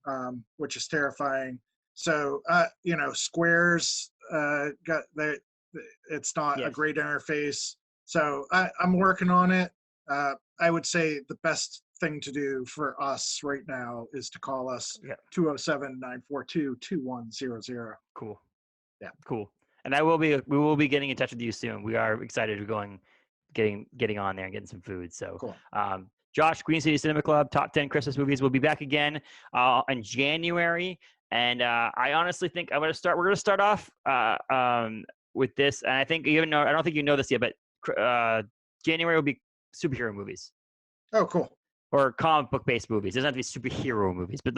which is terrifying. So, Square's it's not a great interface. So I'm working on it. I would say the best thing to do for us right now is to call us 207-942-2100. Cool. Yeah. Cool. And we will be getting in touch with you soon. We are excited to getting on there and getting some food. So cool. Josh, Queen City Cinema Club, top 10 Christmas movies. We'll be back again in January. And I honestly think we're going to start off with this. And I think I don't think you know this yet, but January will be superhero movies. Oh, cool. Or comic book based movies. It doesn't have to be superhero movies, but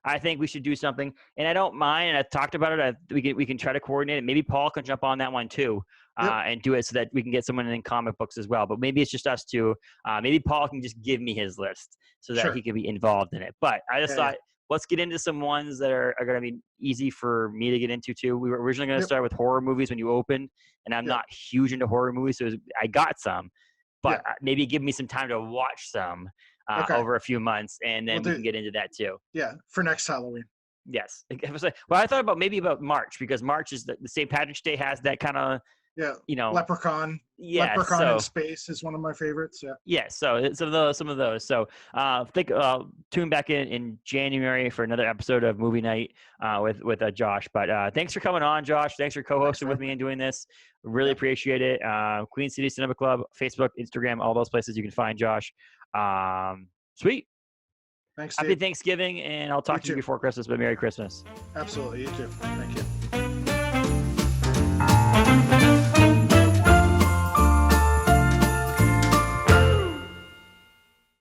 I think we should do something. And I don't mind. And I've talked about it. We can try to coordinate it. Maybe Paul can jump on that one too, and do it so that we can get someone in comic books as well. But maybe it's just us two. Maybe Paul can just give me his list so that he can be involved in it. But I just thought, let's get into some ones that are going to be easy for me to get into too. We were originally going to start with horror movies when you opened, and I'm not huge into horror movies, so I got some. But maybe give me some time to watch some over a few months, and then we can get into that too. Yeah, for next Halloween. Yes. Well, I thought about March, because March is the St. Patrick's Day has that kind of Leprechaun. Yeah, Leprechaun in Space is one of my favorites. Yeah. Yeah. So some of those. So tune back in January for another episode of Movie Night with Josh. But thanks for coming on, Josh. Thanks for co-hosting with me and doing this. Really appreciate it. Queen City Cinema Club, Facebook, Instagram, all those places you can find Josh. Sweet. Thanks, Happy Steve. Thanksgiving, and I'll talk to you too. before Christmas, but Merry Christmas. Absolutely. You too. Thank you.